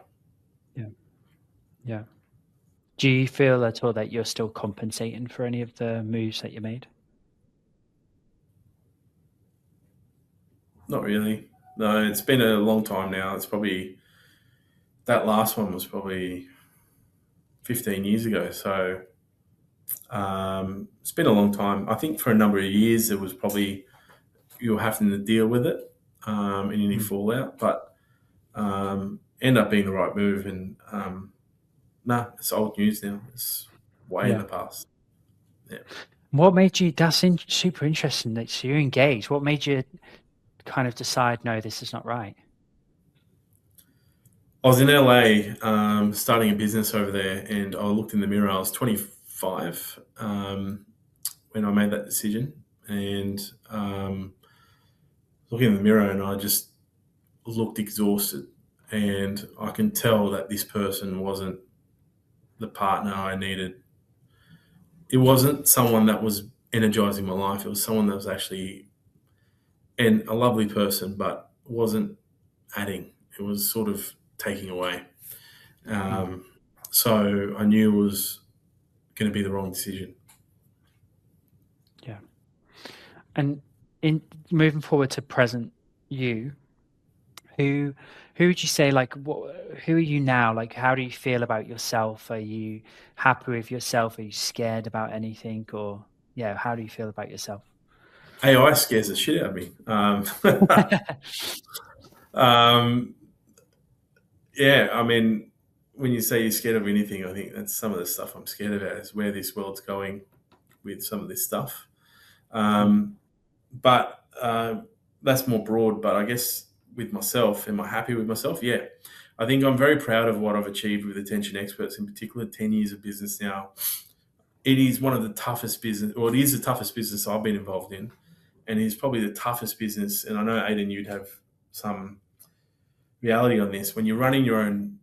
Speaker 1: Yeah, yeah. Do you feel at all that you're still compensating for any of the moves that you made?
Speaker 2: Not really. No, it's been a long time now. It's probably that last one was probably 15 years ago. So it's been a long time. I think for a number of years it was probably you were having to deal with it, and any
Speaker 1: Mm,
Speaker 2: fallout, but ended up being the right move. And nah, it's old news now. It's way in
Speaker 1: yeah.
Speaker 2: the past. Yeah.
Speaker 1: What made you, that's super interesting that so you're engaged. What made you kind of decide, no, this is not right?
Speaker 2: I was in LA, starting a business over there, and I looked in the mirror. I was 25, when I made that decision, and looking in the mirror, and I just looked exhausted, and I can tell that this person wasn't the partner I needed. It wasn't someone that was energizing my life. It was someone that was actually and a lovely person, but wasn't adding. It was sort of taking away.
Speaker 1: Mm,
Speaker 2: Um, so I knew it was going to be the wrong decision.
Speaker 1: yeah. And in moving forward to present you, who who would you say like who are you now? Like how do you feel about yourself? Are you happy with yourself? Are you scared about anything? Or yeah, how do you feel about yourself?
Speaker 2: AI scares the shit out of me. Um, yeah, I mean, when you say you're scared of anything, I think that's some of the stuff I'm scared about is where this world's going with some of this stuff.
Speaker 1: Mm,
Speaker 2: Um, but that's more broad. But I guess with myself, am I happy with myself? Yeah. I think I'm very proud of what I've achieved with Attention Experts, in particular, 10 years of business now. It is one of the toughest business, or it is the toughest business I've been involved in. And it is probably the toughest business. And I know, Aiden, you'd have some reality on this. When you're running your own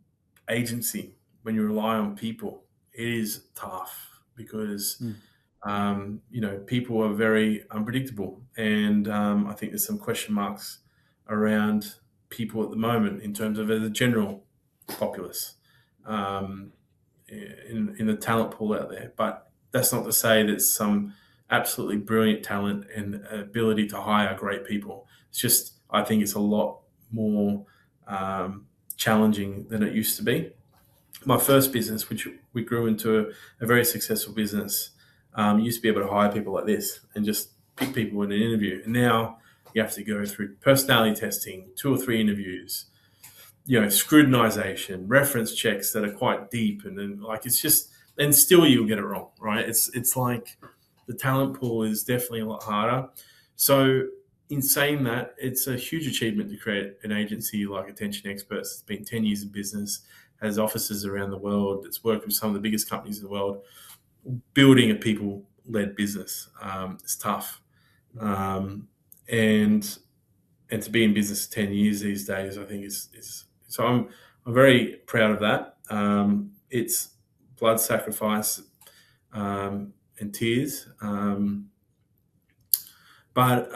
Speaker 2: agency, when you rely on people, it is tough because
Speaker 1: mm,
Speaker 2: people are very unpredictable, and I think there's some question marks around people at the moment in terms of the general populace um, in the talent pool out there. But that's not to say that some absolutely brilliant talent and ability to hire great people. It's just I think it's a lot more um, challenging than it used to be. My first business, which we grew into a very successful business, used to be able to hire people like this and just pick people in an interview. And now you have to go through personality testing, 2 or 3 interviews, scrutinization, reference checks that are quite deep, and then it's just, and still you'll get it wrong, right? It's like the talent pool is definitely a lot harder. So in saying that, it's a huge achievement to create an agency like Attention Experts. It's been 10 years in business, has offices around the world. It's worked with some of the biggest companies in the world. Building a people-led business is tough, um, and and to be in business 10 years these days, I think is so. I'm very proud of that. It's blood sacrifice and tears, but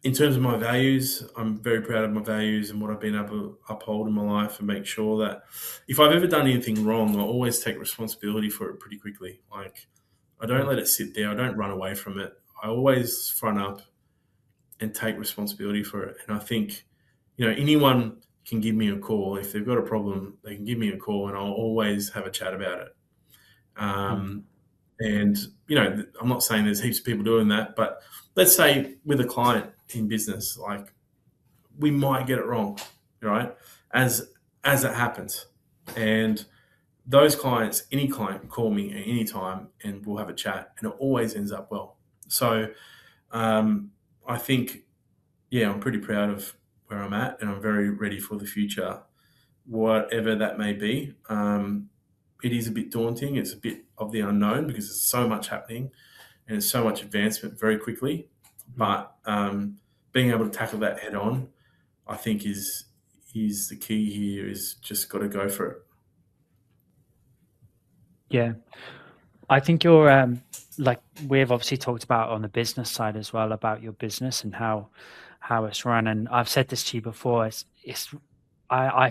Speaker 2: in terms of my values, I'm very proud of my values and what I've been able to uphold in my life and make sure that if I've ever done anything wrong, I always take responsibility for it pretty quickly. Like, I don't
Speaker 1: mm,
Speaker 2: let it sit there. I don't run away from it. I always front up and take responsibility for it. And I think, anyone can give me a call. If they've got a problem, they can give me a call and I'll always have a chat about it.
Speaker 1: mm,
Speaker 2: Um, and, I'm not saying there's heaps of people doing that, but let's say with a client in business, like, we might get it wrong, right? As it happens. And those clients, any client can call me at any time and we'll have a chat and it always ends up well. So um, I think, yeah, I'm pretty proud of where I'm at and I'm very ready for the future, whatever that may be. It is a bit daunting. It's a bit of the unknown because there's so much happening and there's so much advancement very quickly.
Speaker 1: mm.
Speaker 2: But being able to tackle that head on, I think is the key here. Is just got to go for it.
Speaker 1: Yeah. I think you're like we've obviously talked about on the business side as well about your business and how it's run. And I've said this to you before. It's I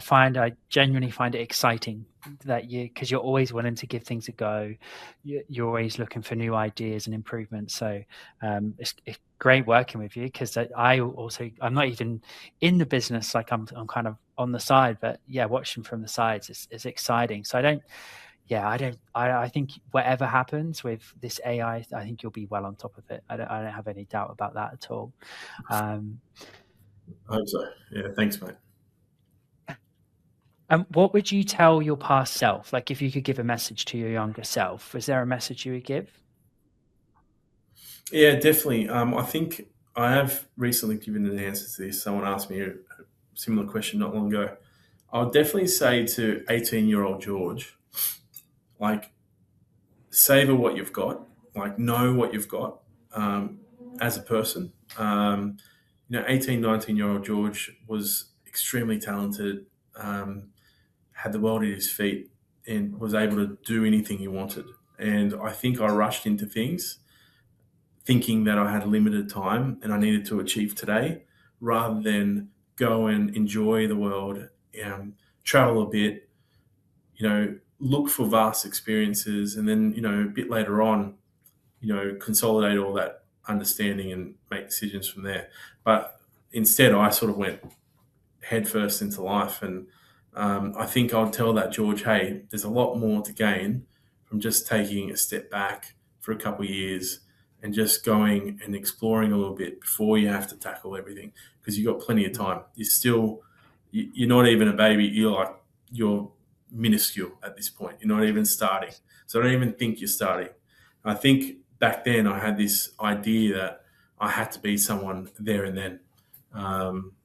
Speaker 1: genuinely find it exciting that because you're always willing to give things a go. You're always looking for new ideas and improvements. So it's great working with you because I'm not even in the business. Like I'm kind of on the side, but yeah, watching from the sides is exciting. So I don't. Yeah, I think whatever happens with this AI, I think you'll be well on top of it. I don't have any doubt about that at all. Um,
Speaker 2: I hope so. Yeah, thanks, mate.
Speaker 1: and what would you tell your past self? Like, if you could give a message to your younger self, is there a message you would give?
Speaker 2: Yeah, definitely. I think I have recently given an answer to this. Someone asked me a similar question not long ago. I would definitely say to 18-year-old George, like, savor what you've got, like, know what you've got um, as a person. 18, 19-year-old George was extremely talented, um, had the world at his feet, and was able to do anything he wanted. And I think I rushed into things thinking that I had limited time and I needed to achieve today rather than go and enjoy the world, travel a bit, look for vast experiences, and then, a bit later on, consolidate all that understanding and make decisions from there. But instead, I sort of went headfirst into life, and I think I'll tell that George, hey, there's a lot more to gain from just taking a step back for a couple of years and just going and exploring a little bit before you have to tackle everything, because you've got plenty of time. You're not even a baby. You're minuscule at this point. You're not even starting. So I don't even think you're starting. I think back then I had this idea that I had to be someone there and then. Um,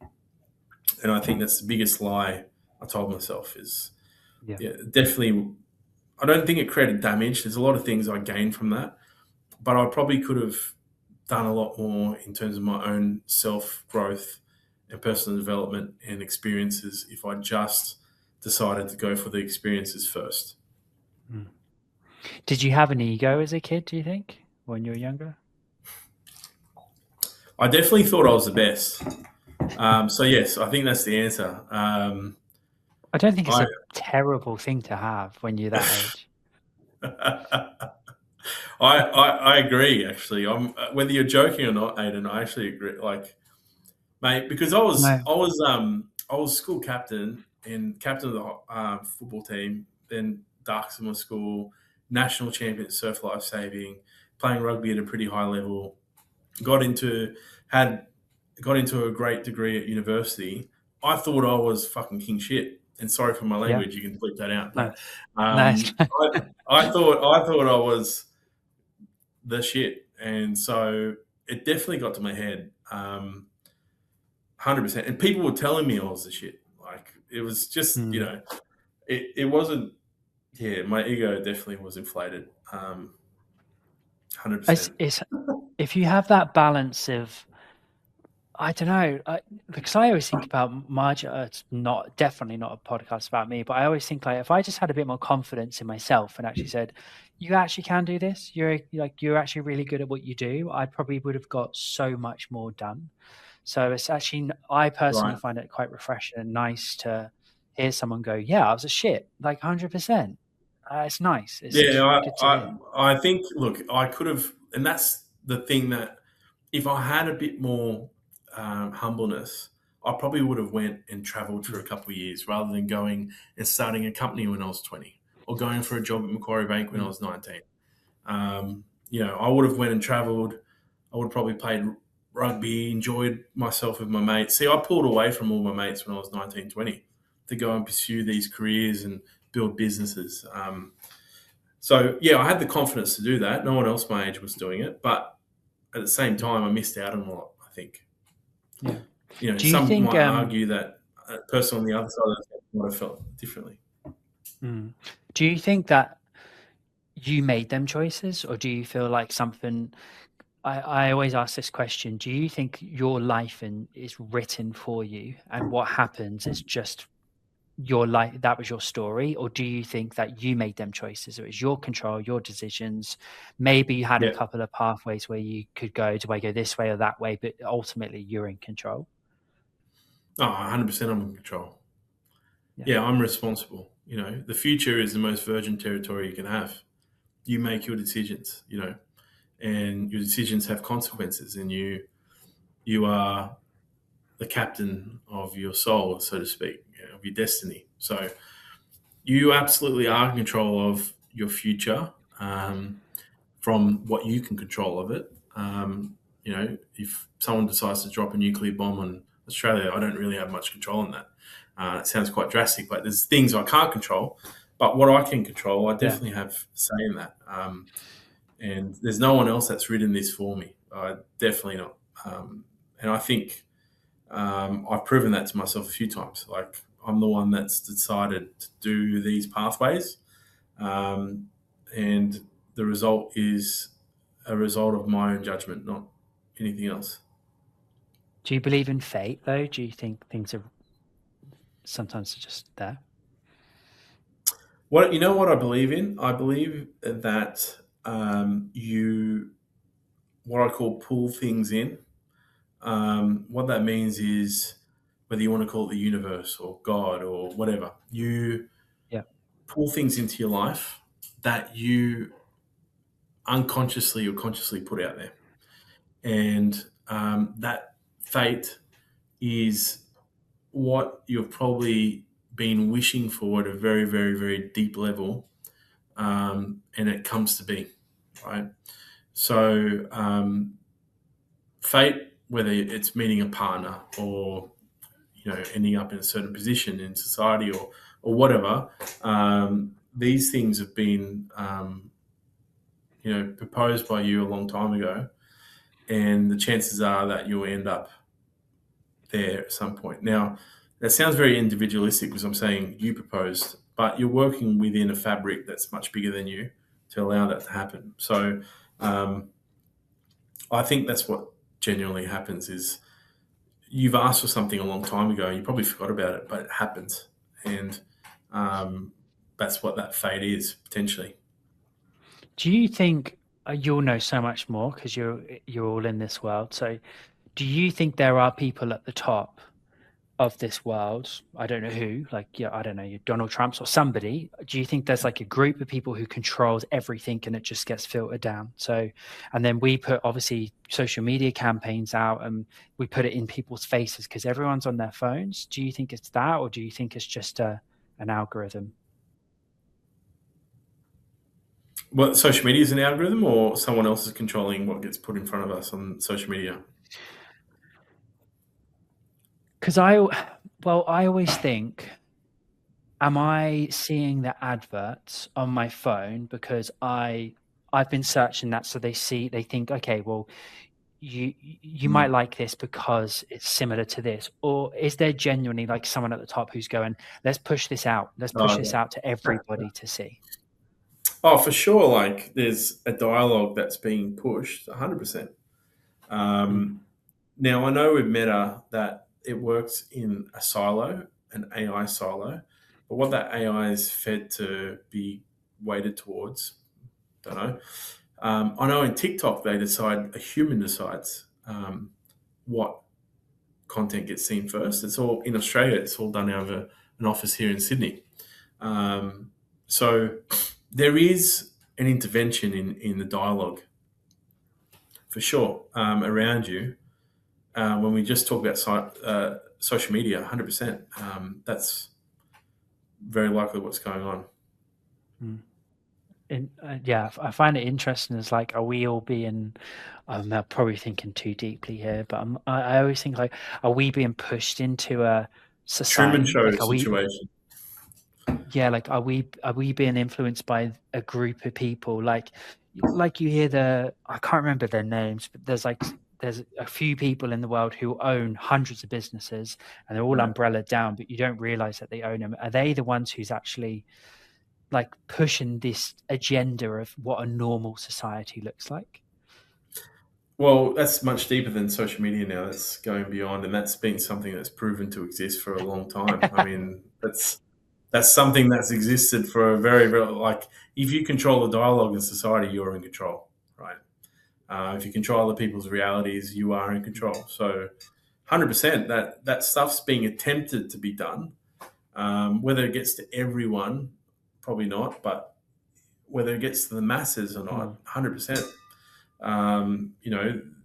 Speaker 2: and I think that's the biggest lie I told myself is,
Speaker 1: Yeah.
Speaker 2: yeah, definitely. I don't think it created damage. There's a lot of things I gained from that, but I probably could have done a lot more in terms of my own self growth and personal development and experiences if I just decided to go for the experiences first.
Speaker 1: Mm. Did you have an ego as a kid, do you think, when you were younger?
Speaker 2: I definitely thought I was the best. So yes, I think that's the answer.
Speaker 1: I don't think it's
Speaker 2: I
Speaker 1: a terrible thing to have when you're that age.
Speaker 2: I agree. Actually, whether you're joking or not, Aiden, I actually agree. Like, mate, because
Speaker 1: No.
Speaker 2: I was school captain and captain of the football team, then Darks in my school, national champion at surf life saving, playing rugby at a pretty high level. Got into had got into a great degree at university. I thought I was fucking king shit. And sorry for my
Speaker 1: Yeah.
Speaker 2: language, you can bleep that out.
Speaker 1: No.
Speaker 2: But
Speaker 1: No.
Speaker 2: I thought I was the shit, and so it definitely got to my head, 100%. And people were telling me I was the shit. Like it was just,
Speaker 1: Mm.
Speaker 2: it wasn't. Yeah, my ego definitely was inflated, 100%.
Speaker 1: It's if you have that balance of, I don't know, because I always think about it's not definitely not a podcast about me, but I always think like if I just had a bit more confidence in myself and actually said, "You actually can do this. You're actually really good at what you do," I probably would have got so much more done. So it's actually, I personally
Speaker 2: Right.
Speaker 1: find it quite refreshing and nice to hear someone go, "Yeah, I was a shit," like 100%. It's nice. It's
Speaker 2: Yeah,
Speaker 1: good to hear.
Speaker 2: I think, look, I could have, and that's the thing that if I had a bit more humbleness, I probably would have went and travelled for a
Speaker 1: Mm,
Speaker 2: couple of years rather than going and starting a company when I was 20 or going for a job at Macquarie Bank when I
Speaker 1: mm,
Speaker 2: was 19. I would have went and travelled. I would have probably played rugby, enjoyed myself with my mates. See, I pulled away from all my mates when I was 19, 20 to go and pursue these careers and build businesses. So, yeah, I had the confidence to do that. No one else my age was doing it. But at the same
Speaker 1: mm,
Speaker 2: time, I missed out on a lot, I think.
Speaker 1: yeah. Do you
Speaker 2: Some
Speaker 1: think,
Speaker 2: might argue that a person on the other side of the fence might have felt differently.
Speaker 1: mm, do you think that you made them choices, or do you feel like something? I always ask this question: do you think your life is written for you, and what happens is just your life? That was your story, or do you think that you made them choices? It was your control, your decisions. Maybe you had a
Speaker 2: Yeah.
Speaker 1: couple of pathways where you could go. Do I go this way or that way? But ultimately, you're in control.
Speaker 2: Oh, 100% I'm in control.
Speaker 1: Yeah.
Speaker 2: Yeah, I'm responsible. The future is the most virgin territory you can have. You make your decisions, and your decisions have consequences, and you are the captain of your soul, so to speak, of your destiny. So you absolutely are in control of your future, from what you can control of it. If someone decides to drop a nuclear bomb on Australia, I don't really have much control on that. It sounds quite drastic, but there's things I can't control. But what I can control, I
Speaker 1: Yeah.
Speaker 2: definitely have say in that. And there's no one else that's written this for me. Definitely not. And I think I've proven that to myself a few times. Like I'm the one that's decided to do these pathways, um, and the result is a result of my own judgment, not anything else.
Speaker 1: Do you believe in fate, though? Do you think things are sometimes just there?
Speaker 2: What I believe in? I believe that you what I call pull things in. What that means is whether you want to call it the universe or God or whatever, you
Speaker 1: Yeah.
Speaker 2: pull things into your life that you unconsciously or consciously put out there. and that fate is what you've probably been wishing for at a very, very, very deep level, and it comes to be, right? So, fate, whether it's meeting a partner or ending up in a certain position in society or whatever, these things have been proposed by you a long time ago, and the chances are that you'll end up there at some point. Now, that sounds very individualistic because I'm saying you proposed, but you're working within a fabric that's much bigger than you to allow that to happen. So, um, I think that's what genuinely happens is you've asked for something a long time ago. You probably forgot about it, but it happens, and um, that's what that fate is potentially.
Speaker 1: Do you think you'll know so much more because you're all in this world? So, do you think there are people at the top of this world? I don't know who, like, yeah, I don't know, you Donald Trump's or somebody. Do you think there's like a group of people who controls everything and it just gets filtered down? So, and then we put obviously social media campaigns out and we put it in people's faces because everyone's on their phones. Do you think it's that, or do you think it's just an algorithm?
Speaker 2: Well, social media is an algorithm, or someone else is controlling what gets put in front of us on social media.
Speaker 1: Because well, I always think, am I seeing the adverts on my phone because I've been searching that, so they think, okay, well, you might
Speaker 2: Mm.
Speaker 1: like this because it's similar to this, or is there genuinely like someone at the top who's going, let's push this out,
Speaker 2: Oh, yeah.
Speaker 1: to everybody to see?
Speaker 2: Oh, for sure. Like, there's a dialogue that's being pushed, 100%.
Speaker 1: Mm,
Speaker 2: Um, Now, I know with Meta that it works in a silo, an AI silo, but what that AI is fed to be weighted towards, don't know. I know in TikTok they decide, a human decides what content gets seen first. It's all in Australia. It's all done out of an office here in Sydney. Um, so there is an intervention in the dialogue for sure around you. When we just talk about social media, 100%, that's very likely what's going on.
Speaker 1: mm. Yeah, I find it interesting. Is like, are we all being? I'm probably thinking too deeply here, but I always think like, are we being pushed into a
Speaker 2: Truman
Speaker 1: society?
Speaker 2: Show
Speaker 1: Like, are we?
Speaker 2: situation.
Speaker 1: Yeah, like, are we being influenced by a group of people? Like you hear I can't remember their names, but there's a few people in the world who own hundreds of businesses and they're all
Speaker 2: Right.
Speaker 1: umbrella down, but you don't realize that they own them. Are they the ones who's actually like pushing this agenda of what a normal society looks like?
Speaker 2: Well, that's much deeper than social media now. That's going beyond, and that's been something that's proven to exist for a long time. I mean, that's something that's existed for a very, very like if you control the dialogue in society, you're in control, right? If you control other people's realities, you are in control. So, 100% that stuff's being attempted to be done. Whether it gets to everyone, probably not, but whether it gets to the masses or not,
Speaker 1: Mm,
Speaker 2: 100%.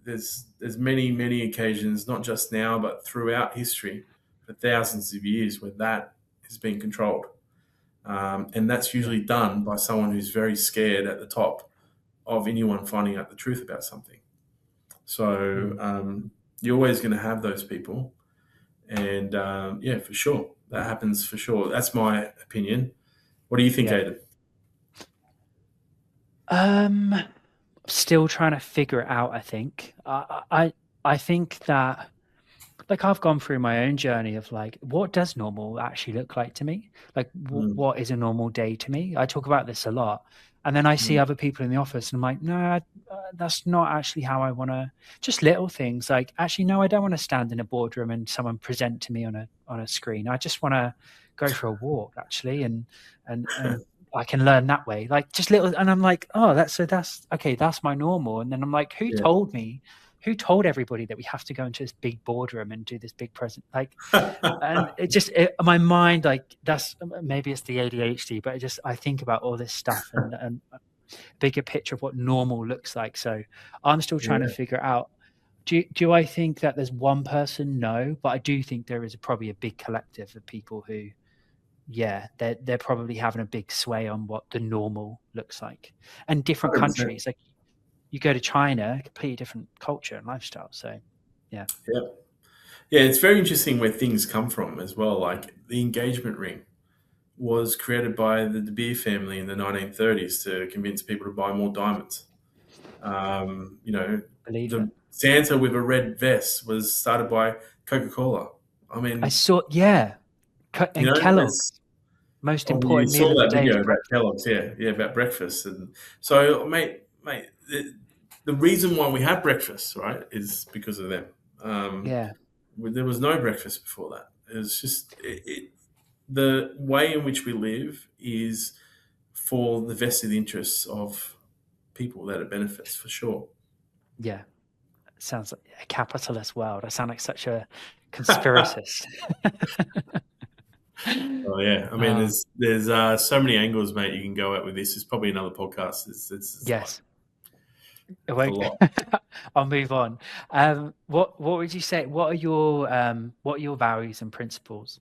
Speaker 2: There's many occasions, not just now, but throughout history, for thousands of years, where that has been controlled, and that's
Speaker 1: yeah.
Speaker 2: usually done by someone who's very scared at the top of anyone finding out the truth about something. So,
Speaker 1: Mm,
Speaker 2: you're always going to have those people, and yeah, for sure, that happens for sure. That's my opinion. What do you think,
Speaker 1: yeah.
Speaker 2: Aiden?
Speaker 1: Um, Still trying to figure it out, I think. I think that like I've gone through my own journey of like, what does normal actually look like to me? Like,
Speaker 2: Mm,
Speaker 1: what is a normal day to me? I talk about this a lot, and then I see
Speaker 2: mm,
Speaker 1: other people in the office, and I'm like, no, that's not actually how I want to. Just little things like, actually, no, I don't want to stand in a boardroom and someone present to me on a screen. I just want to go for a walk, actually, and I can learn that way. Like just little, and I'm like, oh, that's okay. That's my normal. And then I'm like, who
Speaker 2: yeah.
Speaker 1: told me? Who told everybody that we have to go into this big boardroom and do this big present? Like, and my mind, like, that's maybe it's the ADHD, but I think about all this stuff and a bigger picture of what normal looks like. So I'm still trying to
Speaker 2: Yeah.
Speaker 1: figure it out. Do I think that there's one person? No, but I do think there is probably a big collective of people who, yeah, they're probably having a big sway on what the normal looks like. And different
Speaker 2: 100%.
Speaker 1: countries, like you go to China, completely different culture and lifestyle. So, yeah,
Speaker 2: Yeah. Yeah, it's very interesting where things come from as well. Like the engagement ring was created by the De Beer family in the 1930s to convince people to buy more diamonds. You know,
Speaker 1: believe it.
Speaker 2: the Santa with a red vest was started by Coca Cola. I
Speaker 1: I
Speaker 2: mean,
Speaker 1: saw, yeah,
Speaker 2: you
Speaker 1: and
Speaker 2: know, there's
Speaker 1: Kellogg's most
Speaker 2: oh, you
Speaker 1: important meal
Speaker 2: saw
Speaker 1: of the
Speaker 2: that
Speaker 1: day is
Speaker 2: video about
Speaker 1: breakfast.
Speaker 2: Kellogg's, yeah, yeah, about breakfast, and so, mate, the reason why we have breakfast, right, is because of them. Um,
Speaker 1: Yeah,
Speaker 2: there was no breakfast before that. It was just the way in which we live is for the vested interests of people that it benefits for sure.
Speaker 1: yeah. Sounds like a capitalist world. I sound like such a conspiracist.
Speaker 2: Oh yeah, I mean,
Speaker 1: uh,
Speaker 2: there's so many angles, mate. You can go at with this. It's probably another podcast. It's like
Speaker 1: yes, it
Speaker 2: it's a
Speaker 1: won't.
Speaker 2: lot.
Speaker 1: I'll move on. What would you say? What are your values and principles?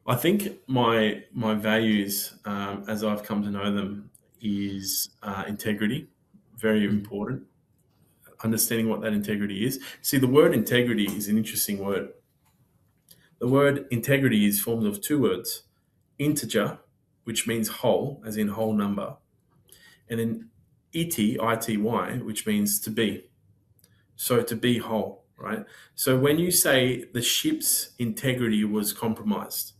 Speaker 2: I think my values, as I've come to know them, is integrity. Very
Speaker 1: Mm,
Speaker 2: important. Understanding what that integrity is. See, the word integrity is an interesting word. The word integrity is formed of two words: integer, which means whole, as in whole number, and then ity, which means to be. So to be whole, right? So when you say the ship's integrity was compromised,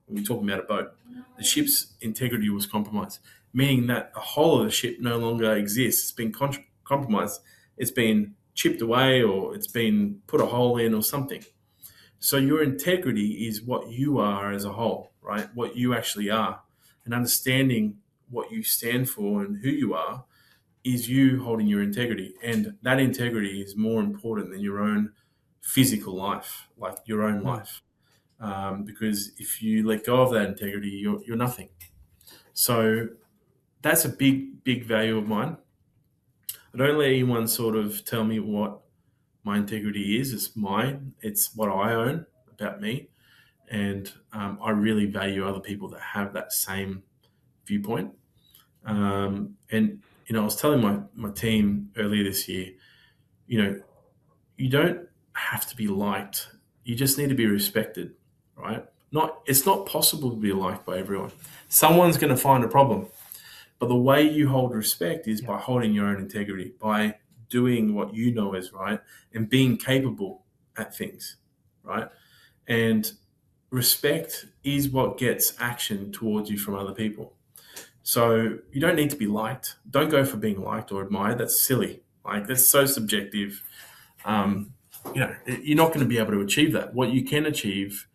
Speaker 2: we're talking about a boat. The ship's integrity was compromised, meaning that the whole of the ship no longer exists. It's been compromised. It's been chipped away, or it's been put a hole in, or something. So your integrity is what you are as a whole, right? What you actually are, and understanding what you stand for and who you are is you holding your integrity, and that integrity is more important than your own physical life, like your own
Speaker 1: mm,
Speaker 2: life, because if you let go of that integrity, you're nothing. So that's a big value of mine. I don't let anyone sort of tell me what my integrity is. It's mine. It's what I own about me, and I really value other people that have that same viewpoint. And I was telling my team earlier this year, you know, you don't have to be liked. You just need to be respected, right? Not It's not possible to be liked by everyone. Someone's going to find a problem, but the way you hold respect is
Speaker 1: yeah,
Speaker 2: by holding your own integrity, by doing what you know is right, and being capable at things, right? And respect is what gets action towards you from other people. So you don't need to be liked. Don't go for being liked or admired. That's silly. Like, that's so subjective. um, you're not going to be able to achieve that. What you can achieve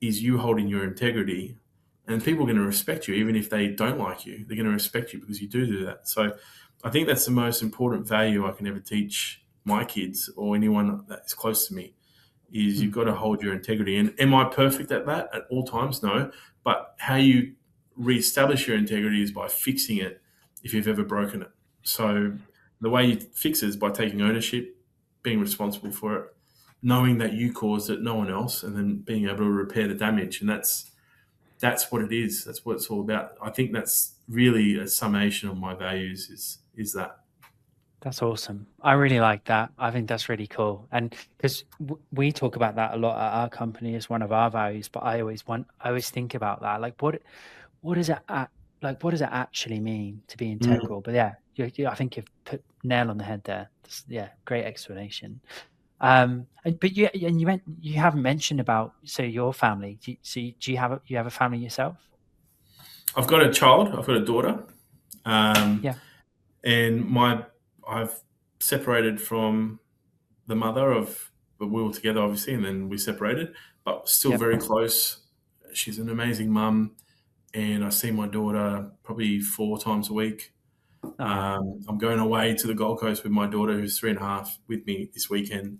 Speaker 2: is you holding your integrity, and people are going to respect you even if they don't like you. They're going to respect you because you do that. So I think that's the most important value I can ever teach my kids or anyone that's close to me, is
Speaker 1: mm,
Speaker 2: you've got to hold your integrity. And am I perfect at that at all times? No. But how you reestablish your integrity is by fixing it if you've ever broken it. So the way you fix it is by taking ownership, being responsible for it, knowing that you caused it, no one else, and then being able to repair the damage. And that's what it is. That's what it's all about. I think that's really a summation of my values. Is that.
Speaker 1: that's awesome. I really like that. I think that's really cool. And because we talk about that a lot at our company as one of our values, but I always think about that. Like, what does it what does it actually mean to be
Speaker 2: Mm.
Speaker 1: integral? But yeah, I think you've put nail on the head there. Yeah, great explanation. But you haven't mentioned about your family. Do you have a family yourself?
Speaker 2: I've got a child. I've got a daughter. Um,
Speaker 1: Yeah,
Speaker 2: and I've separated from the mother of, but we were together obviously, and then we separated, but still
Speaker 1: yeah.
Speaker 2: very close. She's an amazing mum, and I see my daughter probably 4 times a week.
Speaker 1: Oh,
Speaker 2: I'm going away to the Gold Coast with my daughter, who's 3.5, with me this weekend.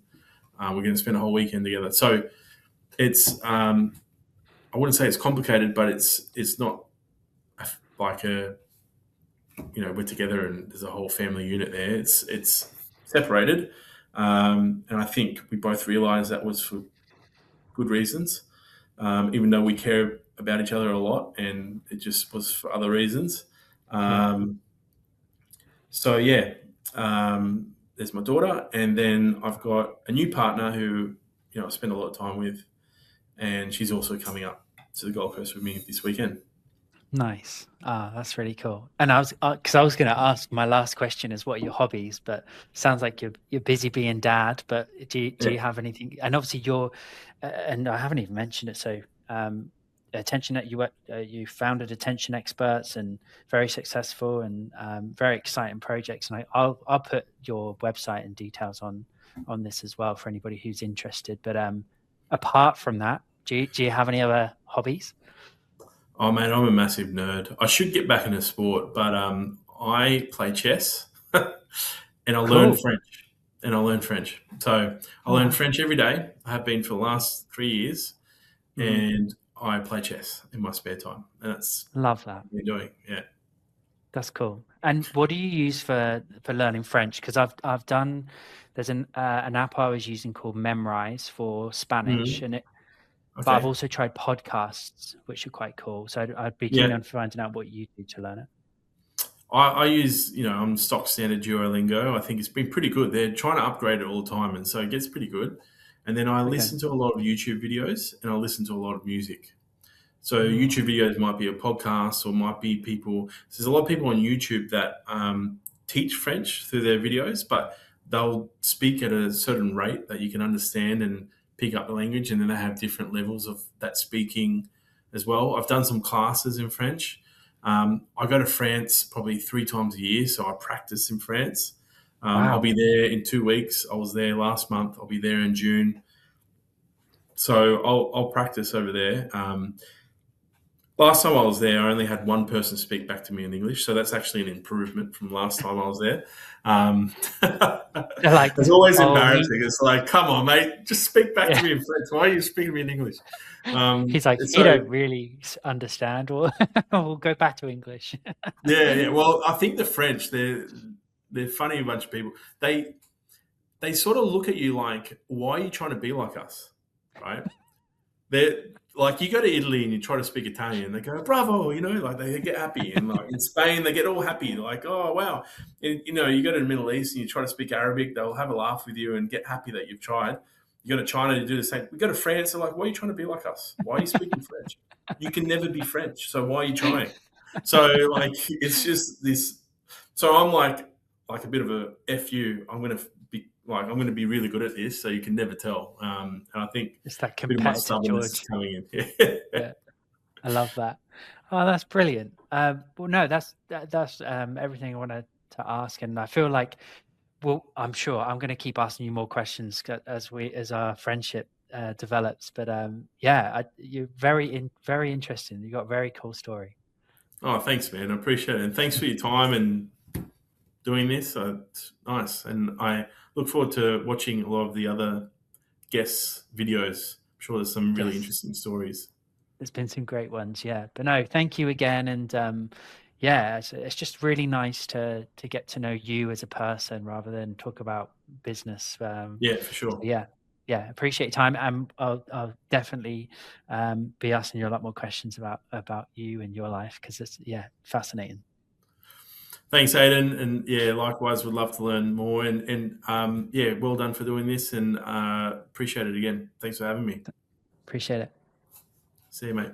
Speaker 2: We're going to spend a whole weekend together. So it's I wouldn't say it's complicated, but it's not like we're together and there's a whole family unit there. It's separated. And I think we both realised that was for good reasons, even though we care about each other a lot, and it just was for other reasons.
Speaker 1: Yeah.
Speaker 2: Um, so yeah, there's my daughter, and then I've got a new partner who I spend a lot of time with, and she's also coming up to the Gold Coast with me this weekend.
Speaker 1: Nice. Ah, that's really cool. And I was, because I was going to ask, my last question is, what are your hobbies? But sounds like you're busy being dad. But do
Speaker 2: Yeah.
Speaker 1: you have anything? And obviously you're, and I haven't even mentioned it. So, attention that you founded Attention Experts, and very successful, and very exciting projects. And I'll put your website and details on this as well for anybody who's interested. But apart from that, do you have any other hobbies?
Speaker 2: Oh man, I'm a massive nerd. I should get back into sport, but I play chess and I learn
Speaker 1: Cool.
Speaker 2: French. And I learn French. So I
Speaker 1: Oh
Speaker 2: learn
Speaker 1: wow.
Speaker 2: French every day. I have been for the last 3 years,
Speaker 1: Mm.
Speaker 2: and I play chess in my spare time. And that's
Speaker 1: Love that.
Speaker 2: what we're doing. Yeah.
Speaker 1: That's cool. And what do you use for learning French? Because I've done there's an app I was using called Memrise for Spanish,
Speaker 2: Mhm.
Speaker 1: and but I've
Speaker 2: Okay.
Speaker 1: also tried podcasts, which are quite cool. So I'd be keen
Speaker 2: Yeah.
Speaker 1: on finding out what you do to learn it.
Speaker 2: I use, I'm stock standard Duolingo. I think it's been pretty good. They're trying to upgrade it all the time, and so it gets pretty good. And then I
Speaker 1: Okay.
Speaker 2: listen to a lot of YouTube videos, and I listen to a lot of music. So
Speaker 1: Oh,
Speaker 2: YouTube videos might be a podcast, or might be people. So there's a lot of people on YouTube that teach French through their videos, but they'll speak at a certain rate that you can understand and pick up the language, and then they have different levels of that speaking as well. I've done some classes in French. I go to France probably 3 times a year, so I practice in France. I'll
Speaker 1: wow.
Speaker 2: be there in 2 weeks. I was there last month. I'll be there in June. So I'll practice over there. Last time I was there, I only had one person speak back to me in English, so that's actually an improvement from last time I was there.
Speaker 1: They're like,
Speaker 2: It's always
Speaker 1: oh, he
Speaker 2: embarrassing. It's like, come on, mate, just speak back to
Speaker 1: yeah.
Speaker 2: me in French. Why are you speaking to me in English?
Speaker 1: He's like, he
Speaker 2: So
Speaker 1: don't really understand, or we'll go back to English.
Speaker 2: yeah, yeah. Well, I think the French, they're funny bunch of people. They sort of look at you like, why are you trying to be like us, right? They're like, you go to Italy and you try to speak Italian, they go bravo, like they get happy, and like in Spain they get all happy, like oh wow, and, you go to the Middle East and you try to speak Arabic, they'll have a laugh with you and get happy that you've tried. You go to China to do the same. We go to France, they're like, why are you trying to be like us? Why are you speaking French? You can never be French, so why are you trying? So like it's just this. So I'm like a bit of a fu. I'm gonna be really good at this, so you can never tell. And I think
Speaker 1: It's that
Speaker 2: a bit of my
Speaker 1: competitive
Speaker 2: stubbornness is
Speaker 1: George.
Speaker 2: coming in.
Speaker 1: Yeah. I love that. Oh, that's brilliant. Well, no, that's everything I wanted to ask, and I feel like, well, I'm sure I'm going to keep asking you more questions as our friendship develops. But yeah, you're very interesting. You got a very cool story.
Speaker 2: Oh, thanks, man. I appreciate it, and thanks for your time and doing this. It's nice, and I look forward to watching a lot of the other guests' videos. I'm sure there's some really
Speaker 1: Yes,
Speaker 2: interesting stories.
Speaker 1: there's been some great ones. Yeah, but no, thank you again, and yeah, it's just really nice to get to know you as a person rather than talk about business.
Speaker 2: Yeah, for
Speaker 1: So
Speaker 2: sure.
Speaker 1: yeah, yeah, appreciate your time. I'll definitely be asking you a lot more questions about you and your life, because it's, yeah, fascinating.
Speaker 2: Thanks, Aiden, and yeah, likewise, would love to learn more. And yeah, well done for doing this, and appreciate it again. Thanks for having me.
Speaker 1: Appreciate it.
Speaker 2: See you, mate.